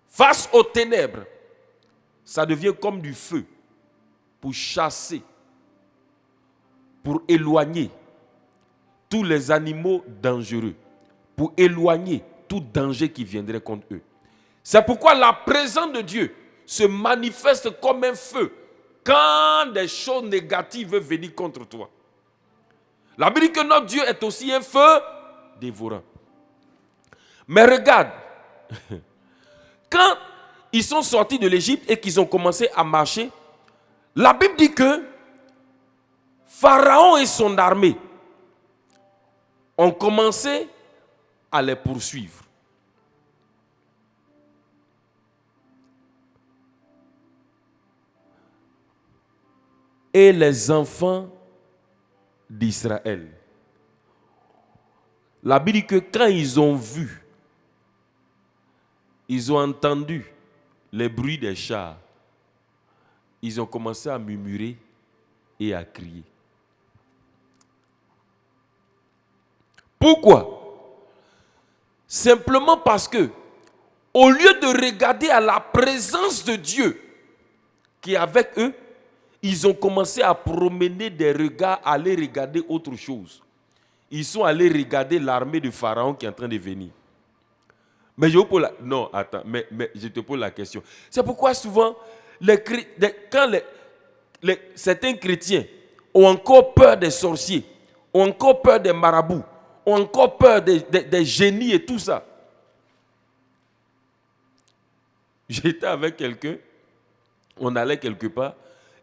face aux ténèbres, ça devient comme du feu pour chasser, pour éloigner tous les animaux dangereux, pour éloigner tout danger qui viendrait contre eux. C'est pourquoi la présence de Dieu se manifeste comme un feu quand des choses négatives veulent venir contre toi. La Bible dit que notre Dieu est aussi un feu dévorant. Mais regarde, quand ils sont sortis de l'Égypte et qu'ils ont commencé à marcher, la Bible dit que Pharaon et son armée ont commencé à les poursuivre. Et les enfants d'Israël, la Bible dit que quand ils ont vu, ils ont entendu les bruits des chars, ils ont commencé à murmurer et à crier. Pourquoi? Simplement parce que, au lieu de regarder à la présence de Dieu qui est avec eux, ils ont commencé à promener des regards, à aller regarder autre chose. Ils sont allés regarder l'armée de Pharaon qui est en train de venir. Mais je vous pose je te pose la question. C'est pourquoi souvent, certains chrétiens ont encore peur des sorciers, ont encore peur des marabouts, ont encore peur des génies et tout ça. J'étais avec quelqu'un, on allait quelque part,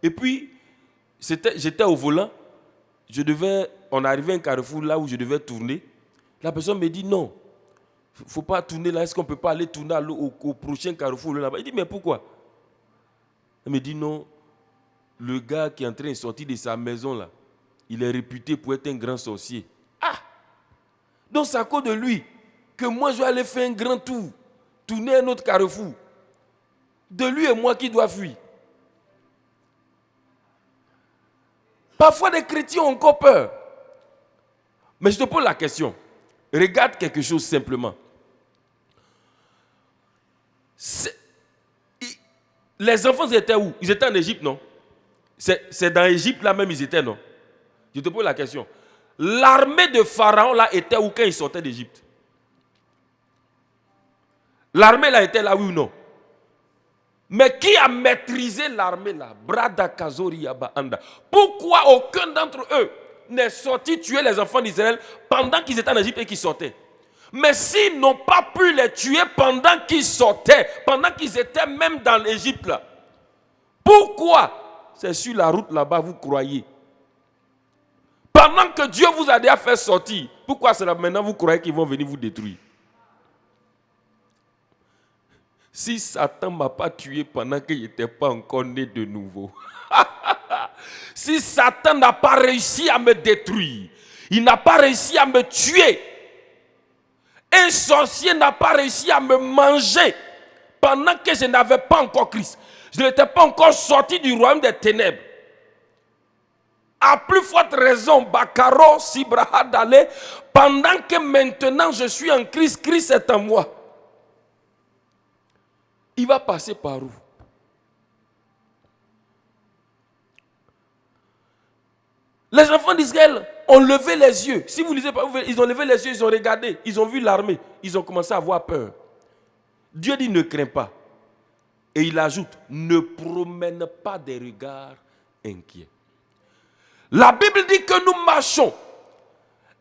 et puis j'étais au volant, on arrivait à un carrefour là où je devais tourner. La personne me dit non, il ne faut pas tourner là, est-ce qu'on ne peut pas aller tourner au prochain carrefour là-bas? Il dit mais pourquoi? Elle me dit non, le gars qui est en train de sortir de sa maison là, il est réputé pour être un grand sorcier. Ah! Donc c'est à cause de lui que moi je vais aller faire un grand tour, tourner un autre carrefour. De lui et moi qui doit fuir. Parfois les chrétiens ont encore peur. Mais je te pose la question. Regarde quelque chose simplement. Les enfants ils étaient où? Ils étaient en Égypte, non? C'est dans l'Égypte là même ils étaient, non? Je te pose la question. L'armée de Pharaon là était où quand ils sortaient d'Égypte? L'armée là était là, oui ou non? Mais qui a maîtrisé l'armée là? Brada Kazori Yabaanda. Pourquoi aucun d'entre eux n'est sorti tuer les enfants d'Israël pendant qu'ils étaient en Égypte et qu'ils sortaient? Mais s'ils n'ont pas pu les tuer pendant qu'ils sortaient, pendant qu'ils étaient même dans l'Égypte là, pourquoi? C'est sur la route là-bas, vous croyez? Pendant que Dieu vous a déjà fait sortir, pourquoi c'est là maintenant vous croyez qu'ils vont venir vous détruire? Si Satan ne m'a pas tué pendant qu'il n'était pas encore né de nouveau, si Satan n'a pas réussi à me détruire, il n'a pas réussi à me tuer, un sorcier n'a pas réussi à me manger pendant que je n'avais pas encore Christ, je n'étais pas encore sorti du royaume des ténèbres. À plus forte raison, Bakaro, Sibraha Dale, pendant que maintenant je suis en Christ, Christ est en moi. Il va passer par où? Les enfants d'Israël ont levé les yeux. Si vous lisez, ils ont levé les yeux, ils ont regardé, ils ont vu l'armée, ils ont commencé à avoir peur. Dieu dit ne crains pas. Et il ajoute, ne promène pas des regards inquiets. La Bible dit que nous marchons,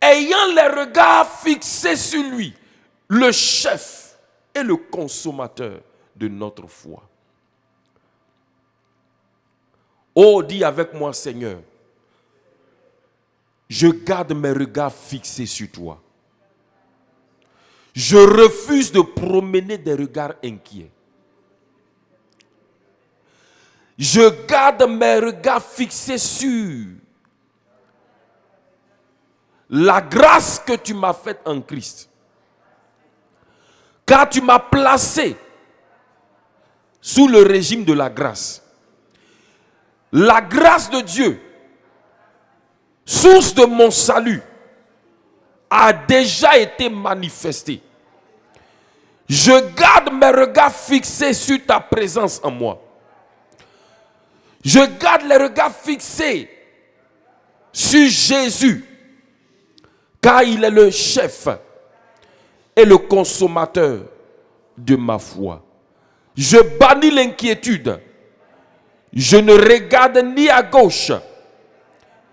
ayant les regards fixés sur lui, le chef et le consommateur de notre foi. Oh, dis avec moi, Seigneur, je garde mes regards fixés sur toi. Je refuse de promener des regards inquiets. Je garde mes regards fixés sur la grâce que tu m'as faite en Christ. Car tu m'as placé sous le régime de la grâce. La grâce de Dieu, source de mon salut, a déjà été manifestée. Je garde mes regards fixés sur ta présence en moi. Je garde les regards fixés sur Jésus, car il est le chef et le consommateur de ma foi. Je bannis l'inquiétude. Je ne regarde ni à gauche,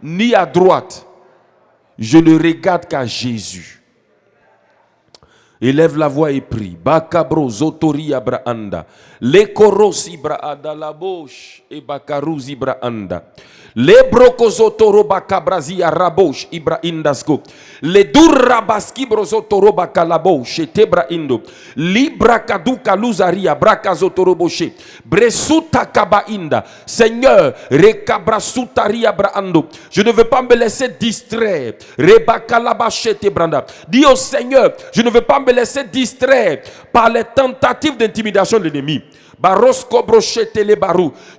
ni à droite. Je ne regarde qu'à Jésus. Élève la voix et prie. Bakabro zotori abraanda. Le koros ibraada la bosh et bakaruz ibraanda. Le brokozotoro bakabrazi arabosh ibraindasko. Le durabaski brozotoro bakalabosh et tebraindo. Libra kaduka luzaria brakazotoro boshe. Bresuta kabainda. Seigneur, rekabrasutaria braando. Je ne veux pas me laisser distraire. Rebakalabashete branda. Dis au Seigneur, je ne veux pas me laisser distraire par les tentatives d'intimidation de l'ennemi. Je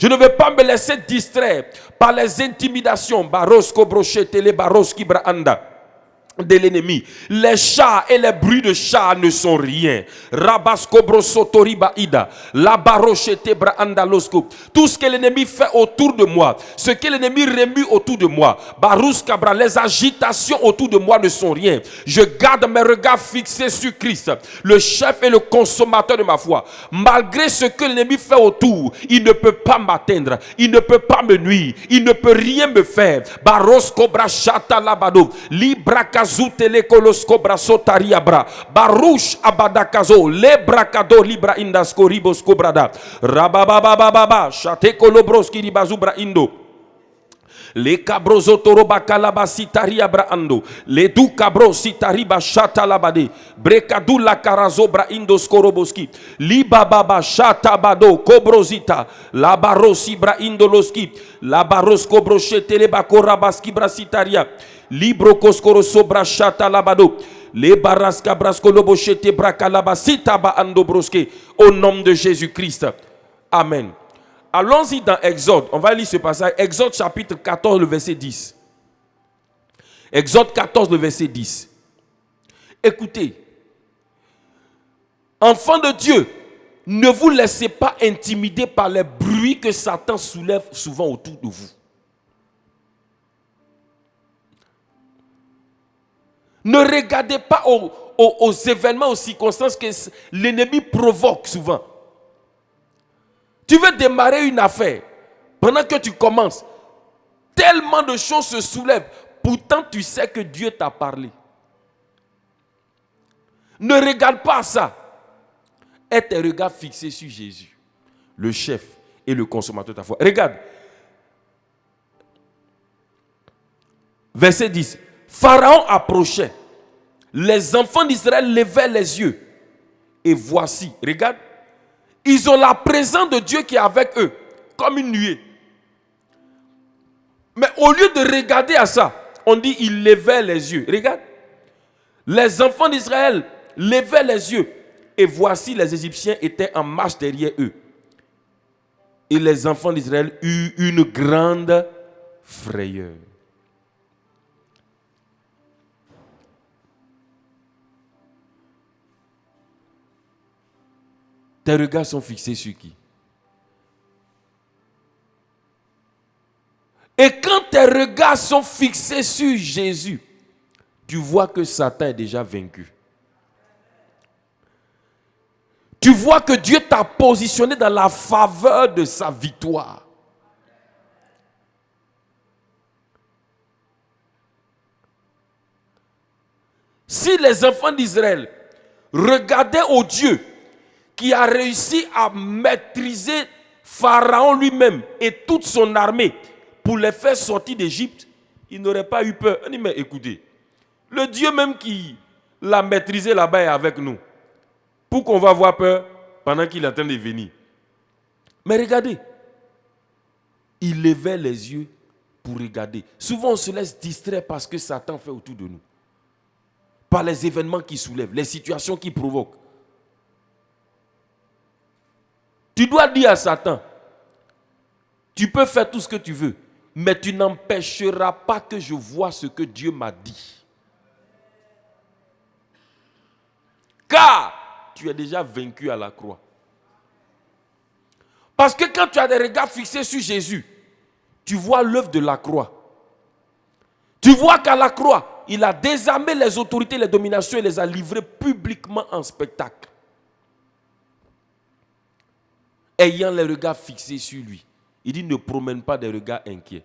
ne veux pas me laisser distraire par les intimidations de l'ennemi. Les chats et les bruits de chats ne sont rien. Tout ce que l'ennemi fait autour de moi, ce que l'ennemi remue autour de moi, les agitations autour de moi ne sont rien. Je garde mes regards fixés sur Christ, le chef et le consommateur de ma foi. Malgré ce que l'ennemi fait autour, il ne peut pas m'atteindre, il ne peut pas me nuire, il ne peut rien me faire. Zutele koloskobra sotariabra barush abadakazo lebrakado libra indasko riboskobrada rabababababa shate kolobroski ribazubra indo le cabrozo toroba kalabasitaria braando le du cabro sitariba shata labade brekadu la karazobra indos koroboski liba baba shata bado kobrozita la barosi bra indoloski la baros kobrochete le bakorabaski brasitaria libro koskoro sobra shata labado les baraska brasko lobochete brakalabasita ba andobroske au nom de Jésus-Christ. Amen. Allons-y dans Exode. On va lire ce passage. Exode chapitre 14, le verset 10. Exode 14, le verset 10. Écoutez. Enfants de Dieu, ne vous laissez pas intimider par les bruits que Satan soulève souvent autour de vous. Ne regardez pas aux événements, aux circonstances que l'ennemi provoque souvent. Tu veux démarrer une affaire. Pendant que tu commences, tellement de choses se soulèvent. Pourtant, tu sais que Dieu t'a parlé. Ne regarde pas ça. Aie tes regards fixés sur Jésus, le chef et le consommateur de ta foi. Regarde. Verset 10. Pharaon approchait. Les enfants d'Israël levaient les yeux. Et voici, regarde. Ils ont la présence de Dieu qui est avec eux, comme une nuée. Mais au lieu de regarder à ça, on dit ils levaient les yeux. Regarde. Les enfants d'Israël levaient les yeux. Et voici les Égyptiens étaient en marche derrière eux. Et les enfants d'Israël eurent une grande frayeur. Tes regards sont fixés sur qui? Et quand tes regards sont fixés sur Jésus, tu vois que Satan est déjà vaincu. Tu vois que Dieu t'a positionné dans la faveur de sa victoire. Si les enfants d'Israël regardaient au Dieu qui a réussi à maîtriser Pharaon lui-même et toute son armée pour les faire sortir d'Égypte, il n'aurait pas eu peur. On dit, mais écoutez, le Dieu même qui l'a maîtrisé là-bas est avec nous. Pourquoi on va avoir peur pendant qu'il est en train de venir? Mais regardez, il levait les yeux pour regarder. Souvent, on se laisse distraire par ce que Satan fait autour de nous. Par les événements qu'il soulève, les situations qu'il provoque. Tu dois dire à Satan, tu peux faire tout ce que tu veux, mais tu n'empêcheras pas que je vois ce que Dieu m'a dit. Car tu es déjà vaincu à la croix. Parce que quand tu as des regards fixés sur Jésus, tu vois l'œuvre de la croix. Tu vois qu'à la croix, il a désarmé les autorités, les dominations et les a livrées publiquement en spectacle. Ayant les regards fixés sur lui. Il dit, ne promène pas des regards inquiets.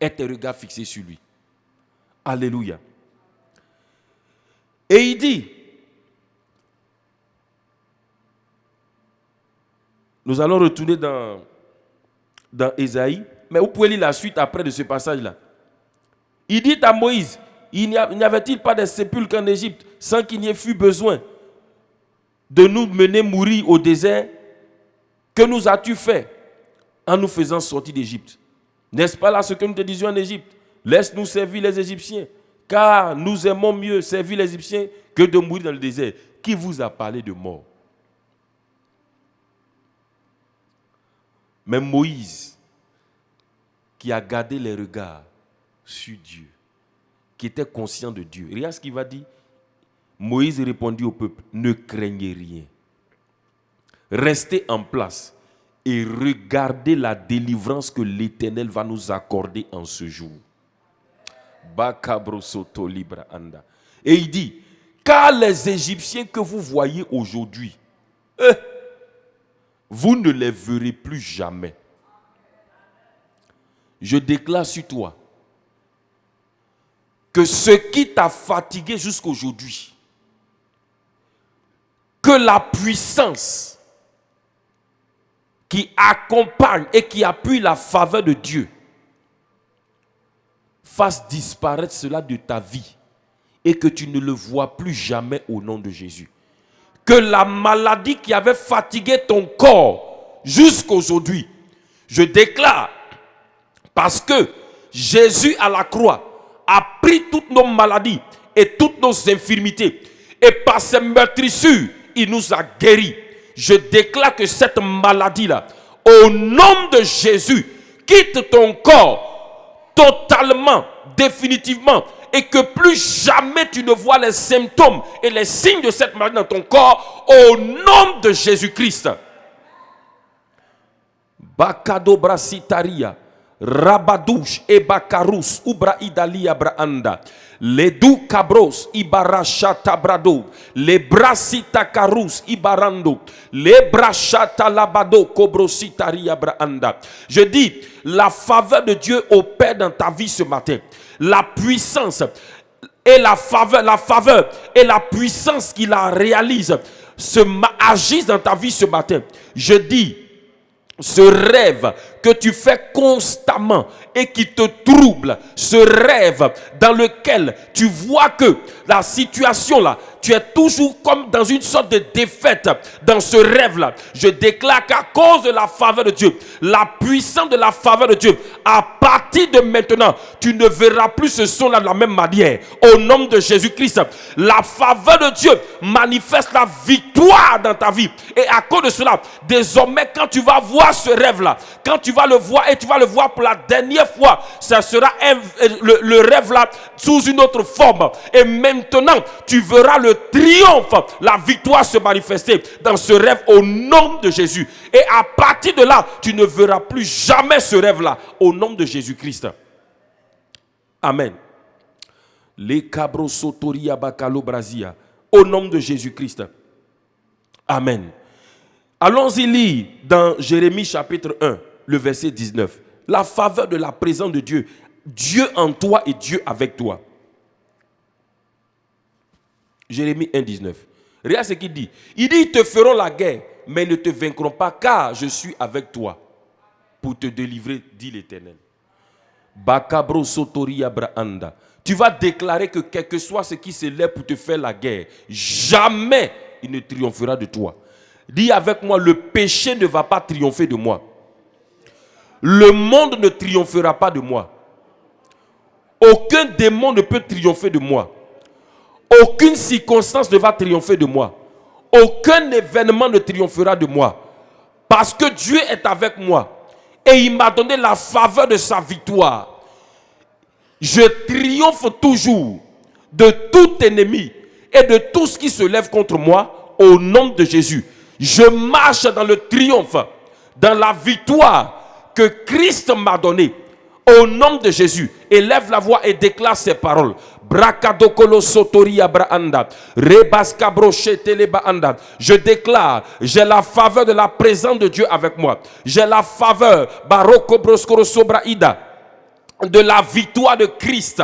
Aie tes regards fixés sur lui. Alléluia. Et il dit, nous allons retourner dans Ésaïe, mais vous pouvez lire la suite après de ce passage-là. Il dit à Moïse, il n'y avait-il pas de sépulcres en Égypte sans qu'il n'y ait eu besoin de nous mener mourir au désert? Que nous as-tu fait en nous faisant sortir d'Égypte? N'est-ce pas là ce que nous te disions en Égypte? Laisse-nous servir les Égyptiens, car nous aimons mieux servir les Égyptiens que de mourir dans le désert. Qui vous a parlé de mort? Mais Moïse, qui a gardé les regards sur Dieu, qui était conscient de Dieu. Regarde ce qu'il va dire. Moïse répondit au peuple, ne craignez rien. Restez en place et regardez la délivrance que l'Éternel va nous accorder en ce jour. Et il dit, car les Égyptiens que vous voyez aujourd'hui, vous ne les verrez plus jamais. Je déclare sur toi que ce qui t'a fatigué jusqu'aujourd'hui, que la puissance qui accompagne et qui appuie la faveur de Dieu fasse disparaître cela de ta vie et que tu ne le vois plus jamais au nom de Jésus. Que la maladie qui avait fatigué ton corps jusqu'aujourd'hui, je déclare, parce que Jésus à la croix a pris toutes nos maladies et toutes nos infirmités et par ses meurtrissures, il nous a guéris. Je déclare que cette maladie-là, au nom de Jésus, quitte ton corps totalement, définitivement, et que plus jamais tu ne vois les symptômes et les signes de cette maladie dans ton corps, au nom de Jésus-Christ. Bakado brasitaria, rabadouche et bakarous, ubra idalia braanda, les dou cabros, ibarachata brado, les brasita karous, ibarando, les brachata labado, cobrositaria braanda. Je dis, la faveur de Dieu opère dans ta vie ce matin. La puissance et la faveur et la puissance qu'il la réalise agissent dans ta vie ce matin. Je dis, ce rêve que tu fais constamment et qui te trouble, ce rêve dans lequel tu vois que la situation là, tu es toujours comme dans une sorte de défaite dans ce rêve là. Je déclare qu'à cause de la faveur de Dieu, la puissance de la faveur de Dieu, à partir de maintenant, tu ne verras plus ce son là de la même manière. Au nom de Jésus-Christ, la faveur de Dieu manifeste la victoire dans ta vie. Et à cause de cela, désormais quand tu vas voir ce rêve là, quand tu vas le voir et tu vas le voir pour la dernière fois, ça sera le rêve là sous une autre forme. Et maintenant, tu verras le triomphe, la victoire se manifester dans ce rêve au nom de Jésus. Et à partir de là, tu ne verras plus jamais ce rêve là au nom de Jésus-Christ. Amen. Les cabros sotoria bakalo brazia au nom de Jésus-Christ. Amen. Allons-y lire dans Jérémie chapitre 1, le verset 19. La faveur de la présence de Dieu. Dieu en toi et Dieu avec toi. Jérémie 1, 19. Regarde ce qu'il dit. Il dit, ils te feront la guerre mais ils ne te vaincront pas, car je suis avec toi pour te délivrer, dit l'Éternel. Bakabro Sotori Abrahanda. Tu vas déclarer que quel que soit ce qui se lève pour te faire la guerre, jamais il ne triomphera de toi. Dis avec moi, le péché ne va pas triompher de moi. Le monde ne triomphera pas de moi. Aucun démon ne peut triompher de moi. Aucune circonstance ne va triompher de moi. Aucun événement ne triomphera de moi. Parce que Dieu est avec moi. Et il m'a donné la faveur de sa victoire. Je triomphe toujours de tout ennemi et de tout ce qui se lève contre moi au nom de Jésus. Je marche dans le triomphe, dans la victoire que Christ m'a donnée au nom de Jésus. Élève la voix et déclare ces paroles. Je déclare, j'ai la faveur de la présence de Dieu avec moi. J'ai la faveur de la victoire de Christ,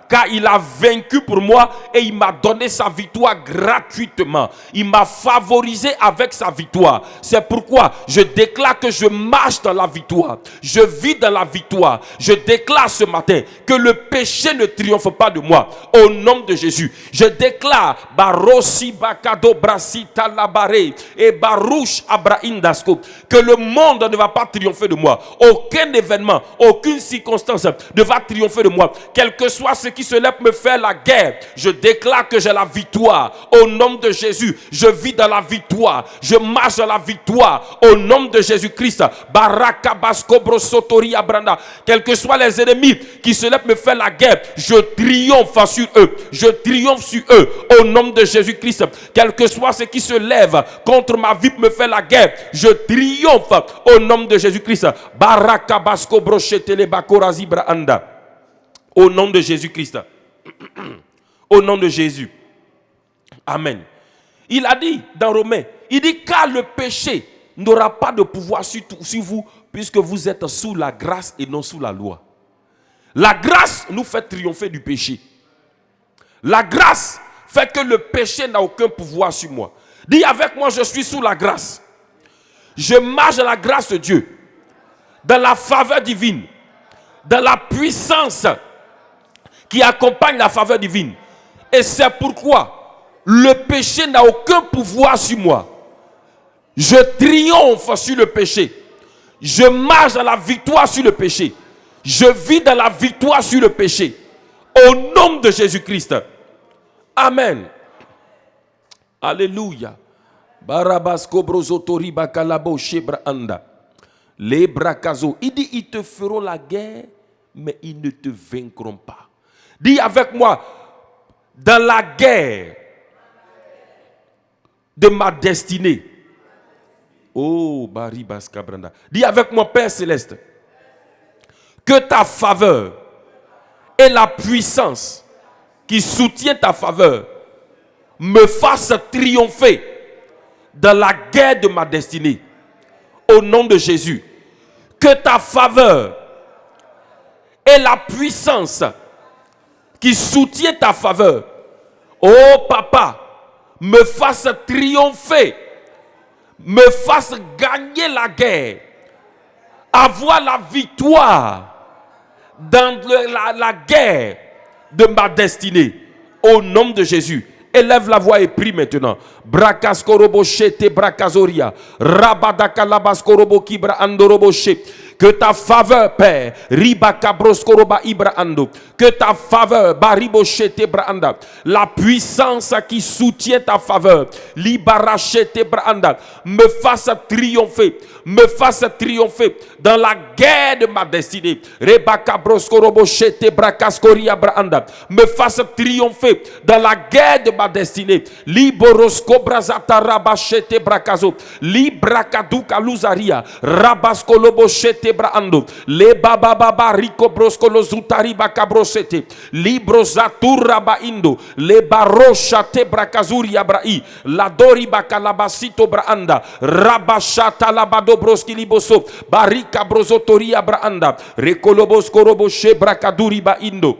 car il a vaincu pour moi et il m'a donné sa victoire gratuitement. Il m'a favorisé avec sa victoire. C'est pourquoi je déclare que je marche dans la victoire. Je vis dans la victoire. Je déclare ce matin que le péché ne triomphe pas de moi. Au nom de Jésus, je déclare Barosi Bakado Brasita Labare et Barouche Abrahindasko que le monde ne va pas triompher de moi. Aucun événement, aucune circonstance ne va triompher de moi. Quel que soit ce qui se lève me faire la guerre, je déclare que j'ai la victoire. Au nom de Jésus, je vis dans la victoire. Je marche dans la victoire. Au nom de Jésus-Christ. Baraka Baskobro Sotori Abranda. Quels que soient les ennemis qui se lèvent me faire la guerre, je triomphe sur eux. Je triomphe sur eux. Au nom de Jésus-Christ. Quel que soit ce qui se lève contre ma vie me faire la guerre, je triomphe au nom de Jésus-Christ. Baraka Baskobro au nom de Jésus-Christ. Au nom de Jésus. Amen. Il a dit dans Romains, il dit car le péché n'aura pas de pouvoir sur vous puisque vous êtes sous la grâce et non sous la loi. La grâce nous fait triompher du péché. La grâce fait que le péché n'a aucun pouvoir sur moi. Dis avec moi, je suis sous la grâce. Je marche dans la grâce de Dieu, dans la faveur divine, dans la puissance qui accompagne la faveur divine. Et c'est pourquoi le péché n'a aucun pouvoir sur moi. Je triomphe sur le péché. Je marche dans la victoire sur le péché. Je vis dans la victoire sur le péché. Au nom de Jésus-Christ. Amen. Alléluia. Barabas kobrozotori bakalabo shebra anda. Les brakazo. Il dit, ils te feront la guerre, mais ils ne te vaincront pas. Dis avec moi, dans la guerre de ma destinée. Oh, Baribas Kabranda. Dis avec moi, Père Céleste, que ta faveur et la puissance qui soutient ta faveur me fassent triompher dans la guerre de ma destinée. Au nom de Jésus, que ta faveur et la puissance qui soutient ta faveur, oh Papa, me fasse triompher, me fasse gagner la guerre, avoir la victoire dans la guerre de ma destinée. Au nom de Jésus. Élève la voix et prie maintenant. Brakaskorobo shete brakazoria. Rabadakalabskorobo kibra andorobo she. Que ta faveur, Père, Ribakabroskoroba Ibra Ando, que ta faveur, Bariboshete Branda, la puissance qui soutient ta faveur, Libarachete Branda, me fasse triompher dans la guerre de ma destinée. Rebakabroskorobo shete brakaskoria Branda, me fasse triompher dans la guerre de ma destinée. Liboroskobrazata Rabachete Brakazo, Librakaduka Luzaria, Rabaskolobo shete Braando, le baba baba rico broscolo zutari bacabrosete, libro zatura baindo, le barosha te bracazuri abrai, la dori bacalabasito braanda, rabashata labado broski liboso, barika brozotoria braanda, recolobos coroboshe bracaduri baindo.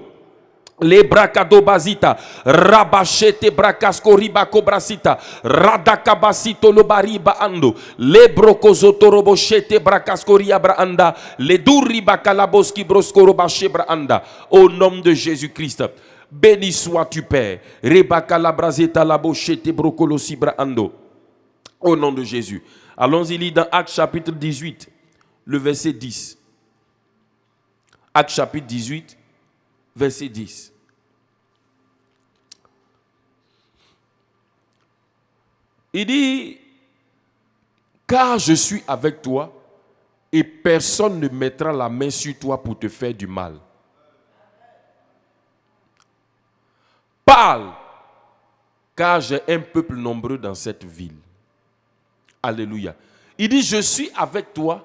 Le bracado bazita, rabachete bracasco riba cobrasita, radakabasito lo bariba ando, le brocozoto robochete bracasco riabra anda, le duriba calaboski brosco robache anda. Au nom de Jésus-Christ, béni sois-tu Père. Reba calabrazeta la bochete brocolo sibra ando. Au nom de Jésus. Allons-y lire dans Actes chapitre 18, le verset 10. Actes chapitre 18. Verset 10. Il dit, car je suis avec toi et personne ne mettra la main sur toi pour te faire du mal. Parle, car j'ai un peuple nombreux dans cette ville. Alléluia. Il dit, je suis avec toi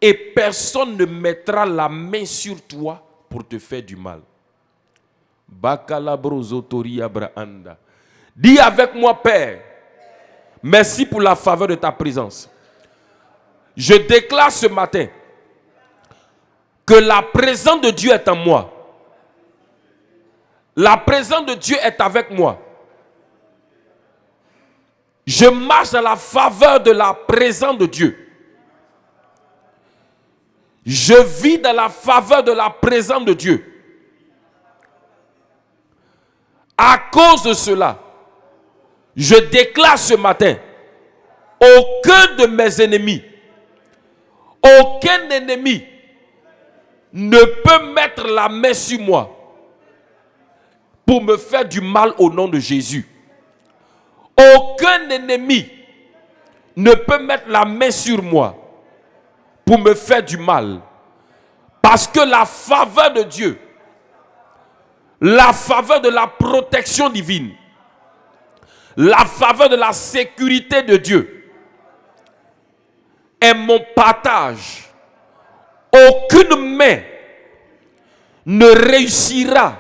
et personne ne mettra la main sur toi pour te faire du mal. Dis avec moi, Père, merci pour la faveur de ta présence. Je déclare ce matin que la présence de Dieu est en moi. La présence de Dieu est avec moi. Je marche dans la faveur de la présence de Dieu. Je vis dans la faveur de la présence de Dieu. À cause de cela, je déclare ce matin, aucun de mes ennemis, aucun ennemi ne peut mettre la main sur moi pour me faire du mal au nom de Jésus. Aucun ennemi ne peut mettre la main sur moi pour me faire du mal. Parce que la faveur de Dieu, la faveur de la protection divine, la faveur de la sécurité de Dieu est mon partage. Aucune main ne réussira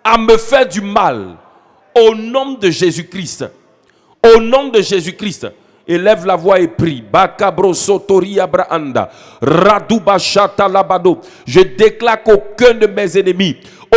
à me faire du mal au nom de Jésus-Christ. Au nom de Jésus-Christ. Élève la voix et prie. Bakabro sotori abraanda. Radouba chata labado. Je déclare qu'aucun de mes ennemis,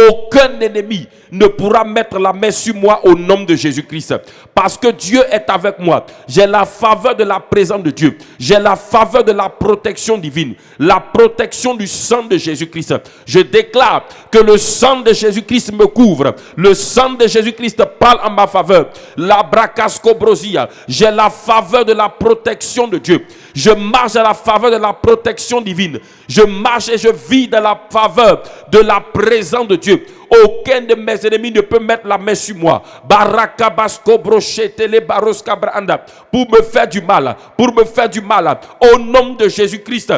aucun ennemi ne pourra mettre la main sur moi au nom de Jésus-Christ. Parce que Dieu est avec moi. J'ai la faveur de la présence de Dieu. J'ai la faveur de la protection divine. La protection du sang de Jésus-Christ. Je déclare que le sang de Jésus-Christ me couvre. Le sang de Jésus-Christ parle en ma faveur. La bracascobrosia. J'ai la faveur de la protection de Dieu. Je marche à la faveur de la protection divine. Je marche et je vis dans la faveur de la présence de Dieu. Aucun de mes ennemis ne peut mettre la main sur moi. Pour me faire du mal. Pour me faire du mal. Au nom de Jésus-Christ.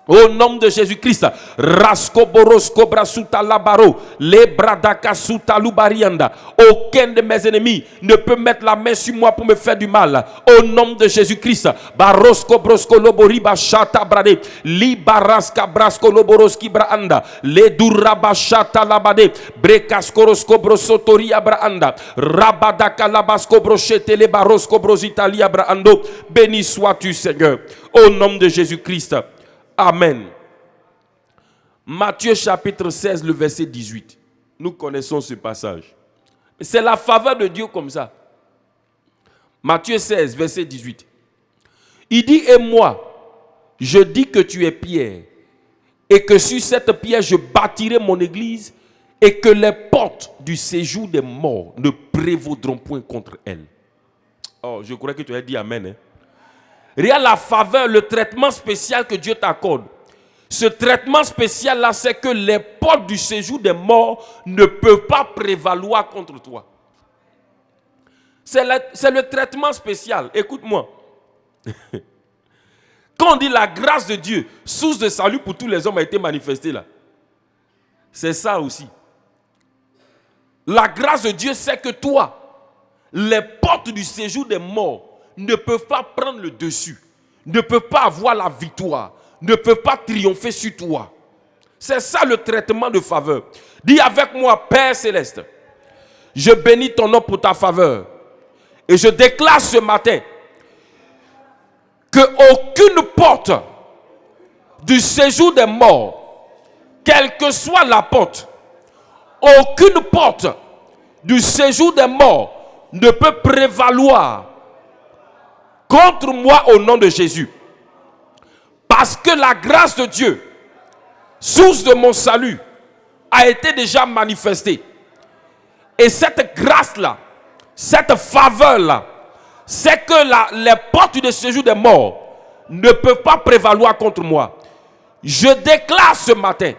Au nom de Jésus-Christ, Raskoborosco brasuta labaro, le bradaka suta lubarianda. Aucun de mes ennemis ne peut mettre la main sur moi pour me faire du mal. Au nom de Jésus-Christ, Barosko brosco loboriba chata brade, li baraska brasko loboroski braanda, le duraba chata labade, brekaskorosko brosotori abraanda, rabadaka labasko brochete le barosko brositalia braando. Béni sois-tu, Seigneur. Au nom de Jésus-Christ. Amen. Matthieu chapitre 16, le verset 18. Nous connaissons ce passage. C'est la faveur de Dieu comme ça. Matthieu 16, verset 18. Il dit, et moi, je dis que tu es Pierre, et que sur cette pierre je bâtirai mon église, et que les portes du séjour des morts ne prévaudront point contre elle. Oh, je crois que tu as dit amen. Hein? Regarde la faveur, le traitement spécial que Dieu t'accorde. Ce traitement spécial-là, c'est que les portes du séjour des morts ne peuvent pas prévaloir contre toi. C'est le traitement spécial. Écoute-moi. Quand on dit la grâce de Dieu, source de salut pour tous les hommes, a été manifestée là. C'est ça aussi. La grâce de Dieu, c'est que toi, les portes du séjour des morts ne peuvent pas prendre le dessus, ne peuvent pas avoir la victoire, ne peuvent pas triompher sur toi. C'est ça le traitement de faveur. Dis avec moi, Père Céleste, je bénis ton nom pour ta faveur. Et je déclare ce matin qu'aucune porte du séjour des morts, quelle que soit la porte, Aucune porte du séjour des morts ne peut prévaloir contre moi au nom de Jésus. Parce que la grâce de Dieu, source de mon salut, a été déjà manifestée. Et cette grâce-là, cette faveur-là, c'est que les portes du séjour des morts ne peuvent pas prévaloir contre moi. Je déclare ce matin,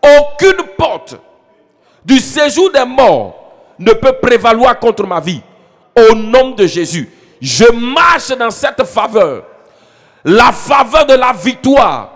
aucune porte du séjour des morts ne peut prévaloir contre ma vie. Au nom de Jésus, je marche dans cette faveur. La faveur de la victoire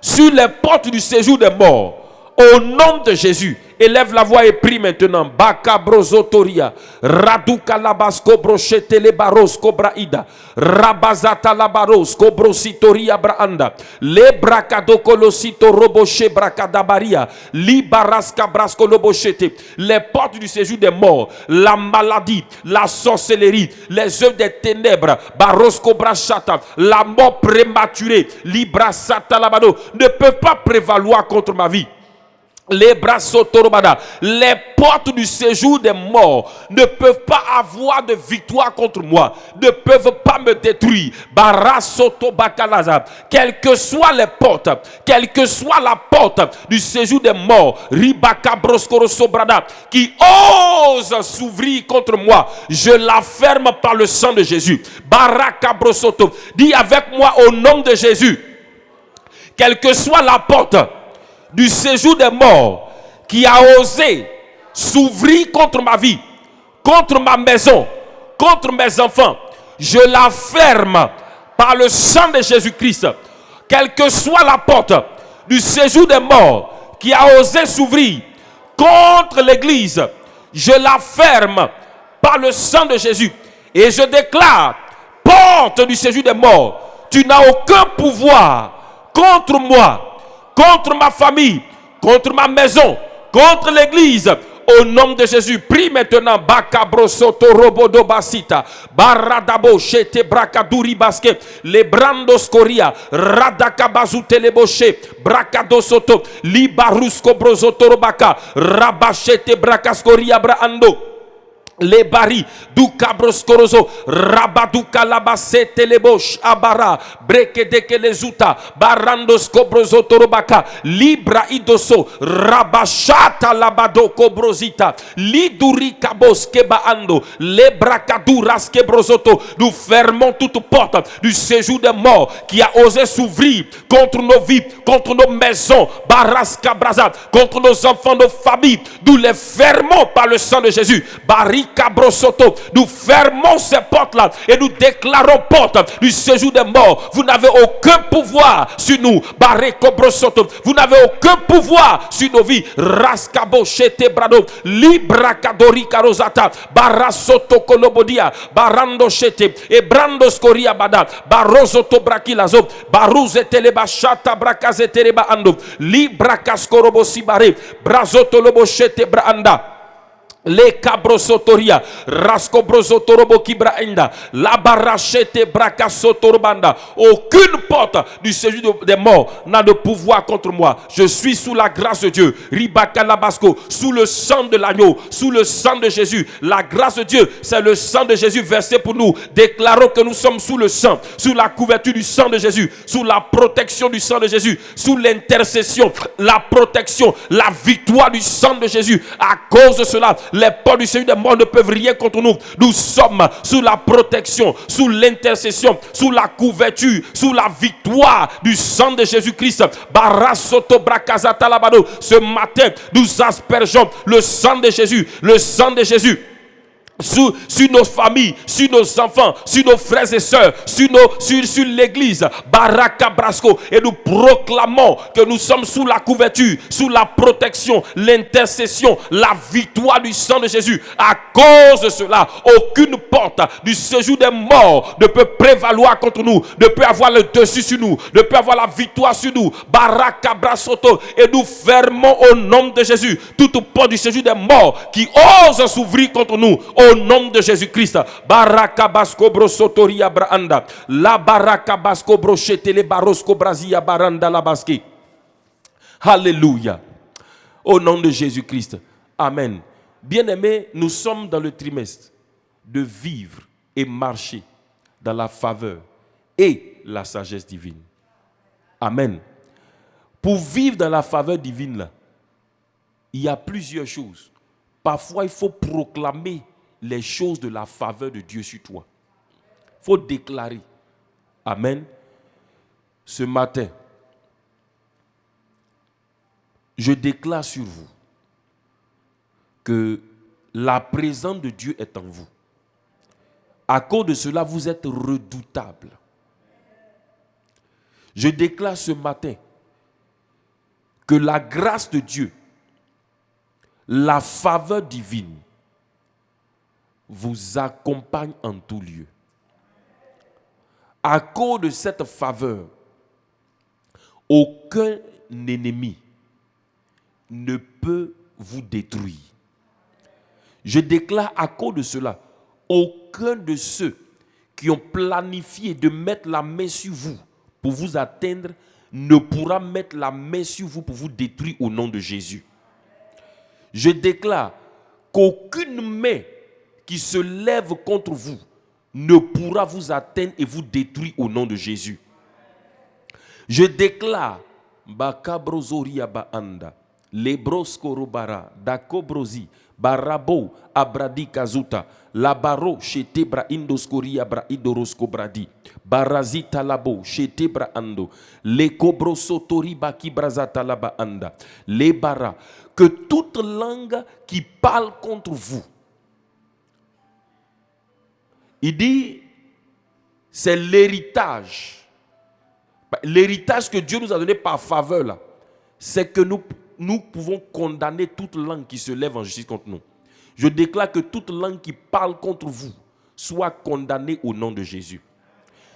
sur les portes du séjour des morts. Au nom de Jésus, élève la voix et prie maintenant. Baka brozotoria, raduka labasko brochete le baros kobraida, rabazata la baros kobrositoria braanda, le brakado kolosito roboche brakadabaria, li baraska brasko lobochete. Les portes du séjour des morts, la maladie, la sorcellerie, les œuvres des ténèbres, barosko brachata, la mort prématurée, librasata labado, ne peuvent pas prévaloir contre ma vie. Les bras sotorobada, les portes du séjour des morts ne peuvent pas avoir de victoire contre moi, ne peuvent pas me détruire. Barasotobakalaza, quelles que soient les portes, quelle que soit la porte du séjour des morts, Ribakabroskorosobrada, qui ose s'ouvrir contre moi, je la ferme par le sang de Jésus. Barakabrosoto, dis avec moi au nom de Jésus, quelle que soit la porte du séjour des morts qui a osé s'ouvrir contre ma vie, contre ma maison, contre mes enfants, je la ferme par le sang de Jésus-Christ. Quelle que soit la porte du séjour des morts qui a osé s'ouvrir contre l'église, je la ferme par le sang de Jésus. Et je déclare, porte du séjour des morts, tu n'as aucun pouvoir contre moi, contre ma famille, contre ma maison, contre l'église. Au nom de Jésus, prie maintenant. Bakabro soto robodo basita, baradabo chete brakaduri baske, le brandos koria, radakabazute le boche, brakado soto, libarusko brozoto robaka, rabachete brakaskoria braando. Les bari du cabroskorozo rabaduka labasete le bosh abara breke deke les uta barandos cobrozo torobaka libra idoso rabashata labado cobrosita liduri kabos kebaando le brakaduras kebrozoto. Nous fermons toute porte du séjour des morts qui a osé s'ouvrir contre nos vies, contre nos maisons, baraska brazat, contre nos enfants, nos familles. Nous les fermons par le sang de Jésus. Nous fermons ces portes-là et nous déclarons porte du séjour des morts. Vous n'avez aucun pouvoir sur nous. Vous n'avez aucun pouvoir sur nos vies. Raskabo chete brado libra kadori karozata barasoto kolobodia barando chete e brando skoria bada barozoto brakilazo baruzete leba shata brakazete leba ando libra kaskorobo sibare brazoto lobo chete branda. Les cabrosotoria, rascobrosotorobo kibraenda, la barachete bracasotorobanda. Aucune porte du séjour des morts n'a de pouvoir contre moi. Je suis sous la grâce de Dieu. Ribakalabasco, sous le sang de l'agneau, sous le sang de Jésus. La grâce de Dieu, c'est le sang de Jésus versé pour nous. Déclarons que nous sommes sous le sang, sous la couverture du sang de Jésus, sous la protection du sang de Jésus, sous l'intercession, la protection, la victoire du sang de Jésus. À cause de cela, les portes du séjour des morts ne peuvent rien contre nous. Nous sommes sous la protection, sous l'intercession, sous la couverture, sous la victoire du sang de Jésus-Christ. Barasoto brakazata labado. Ce matin, nous aspergeons le sang de Jésus, le sang de Jésus. Sur nos familles, sur nos enfants, sur nos frères et sœurs, sur l'église, Baraka Brasco, et nous proclamons que nous sommes sous la couverture, sous la protection, l'intercession, la victoire du sang de Jésus. À cause de cela, aucune porte du séjour des morts ne peut prévaloir contre nous, ne peut avoir le dessus sur nous, ne peut avoir la victoire sur nous. Baraka Brasoto, et nous fermons au nom de Jésus toute porte du séjour des morts qui ose s'ouvrir contre nous. Au nom de Jésus-Christ, Baraka Basko Brosotoria Branda, la Baraka Basko Brochete le Barosko Brazia Baranda la Baski. Alléluia. Au nom de Jésus-Christ. Amen. Bien-aimés, nous sommes dans le trimestre de vivre et marcher dans la faveur et la sagesse divine. Amen. Pour vivre dans la faveur divine, là, il y a plusieurs choses. Parfois, il faut proclamer les choses de la faveur de Dieu sur toi. Il faut déclarer. Amen. Ce matin, je déclare sur vous que la présence de Dieu est en vous. À cause de cela, vous êtes redoutables. Je déclare ce matin que la grâce de Dieu, la faveur divine, vous accompagne en tout lieu. À cause de cette faveur, aucun ennemi ne peut vous détruire. Je déclare à cause de cela, aucun de ceux qui ont planifié de mettre la main sur vous pour vous atteindre ne pourra mettre la main sur vous pour vous détruire au nom de Jésus. Je déclare qu'aucune main qui se lève contre vous ne pourra vous atteindre et vous détruire au nom de Jésus. Je déclare Bakabrozoria Baanda, Lebroskoro-bara, Dakobrozi, Barabo, Abradi Kazuta, Labaro, Chetebra Indoskoria Bra Idorosko Bradi, Barazita Labo, Chetebra Ando, Lekobrosotori Baki Brazata Laba Anda, Lebara, que toute langue qui parle contre vous, il dit, c'est l'héritage. L'héritage que Dieu nous a donné par faveur, là, c'est que nous pouvons condamner toute langue qui se lève en justice contre nous. Je déclare que toute langue qui parle contre vous soit condamnée au nom de Jésus.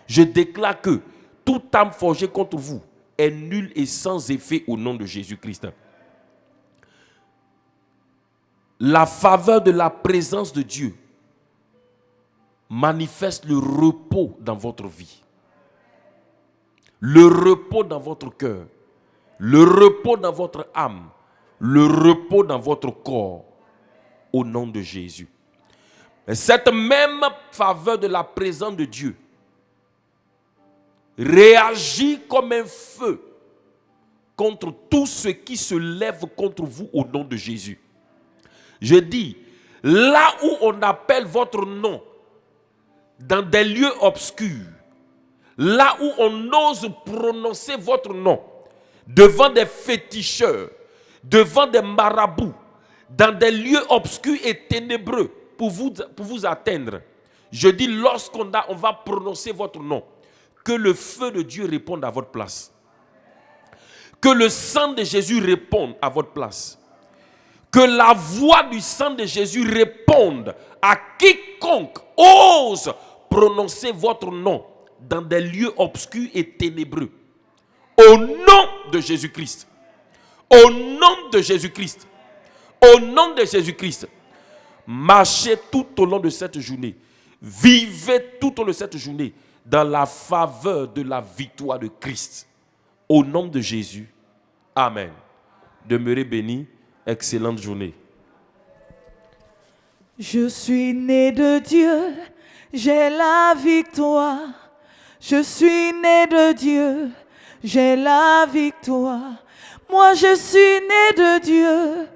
Je déclare que toute âme forgée contre vous est nulle et sans effet au nom de Jésus-Christ. La faveur de la présence de Dieu manifeste le repos dans votre vie. Le repos dans votre cœur. Le repos dans votre âme. Le repos dans votre corps. Au nom de Jésus. Et cette même faveur de la présence de Dieu réagit comme un feu contre tout ce qui se lève contre vous au nom de Jésus. Je dis, là où on appelle votre nom, dans des lieux obscurs, là où on ose prononcer votre nom, devant des féticheurs, devant des marabouts, dans des lieux obscurs et ténébreux pour vous atteindre. Je dis, lorsqu'on va prononcer votre nom, que le feu de Dieu réponde à votre place. Que le sang de Jésus réponde à votre place. Que la voix du sang de Jésus réponde à quiconque ose prononcer votre nom dans des lieux obscurs et ténébreux. Au nom de Jésus-Christ. Au nom de Jésus-Christ. Au nom de Jésus-Christ. Marchez tout au long de cette journée. Vivez tout au long de cette journée dans la faveur de la victoire de Christ. Au nom de Jésus. Amen. Demeurez bénis. Excellente journée. Je suis né de Dieu, j'ai la victoire. Je suis né de Dieu, j'ai la victoire. Moi je suis né de Dieu,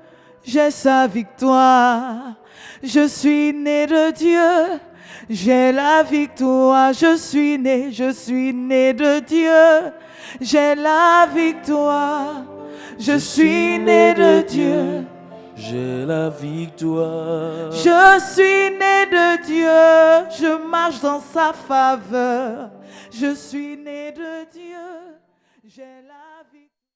j'ai sa victoire. Je suis né de Dieu, j'ai la victoire. Je suis né de Dieu, j'ai la victoire. Je suis né de Dieu. J'ai la victoire. Je suis né de Dieu. Je marche dans sa faveur. Je suis né de Dieu. J'ai la victoire.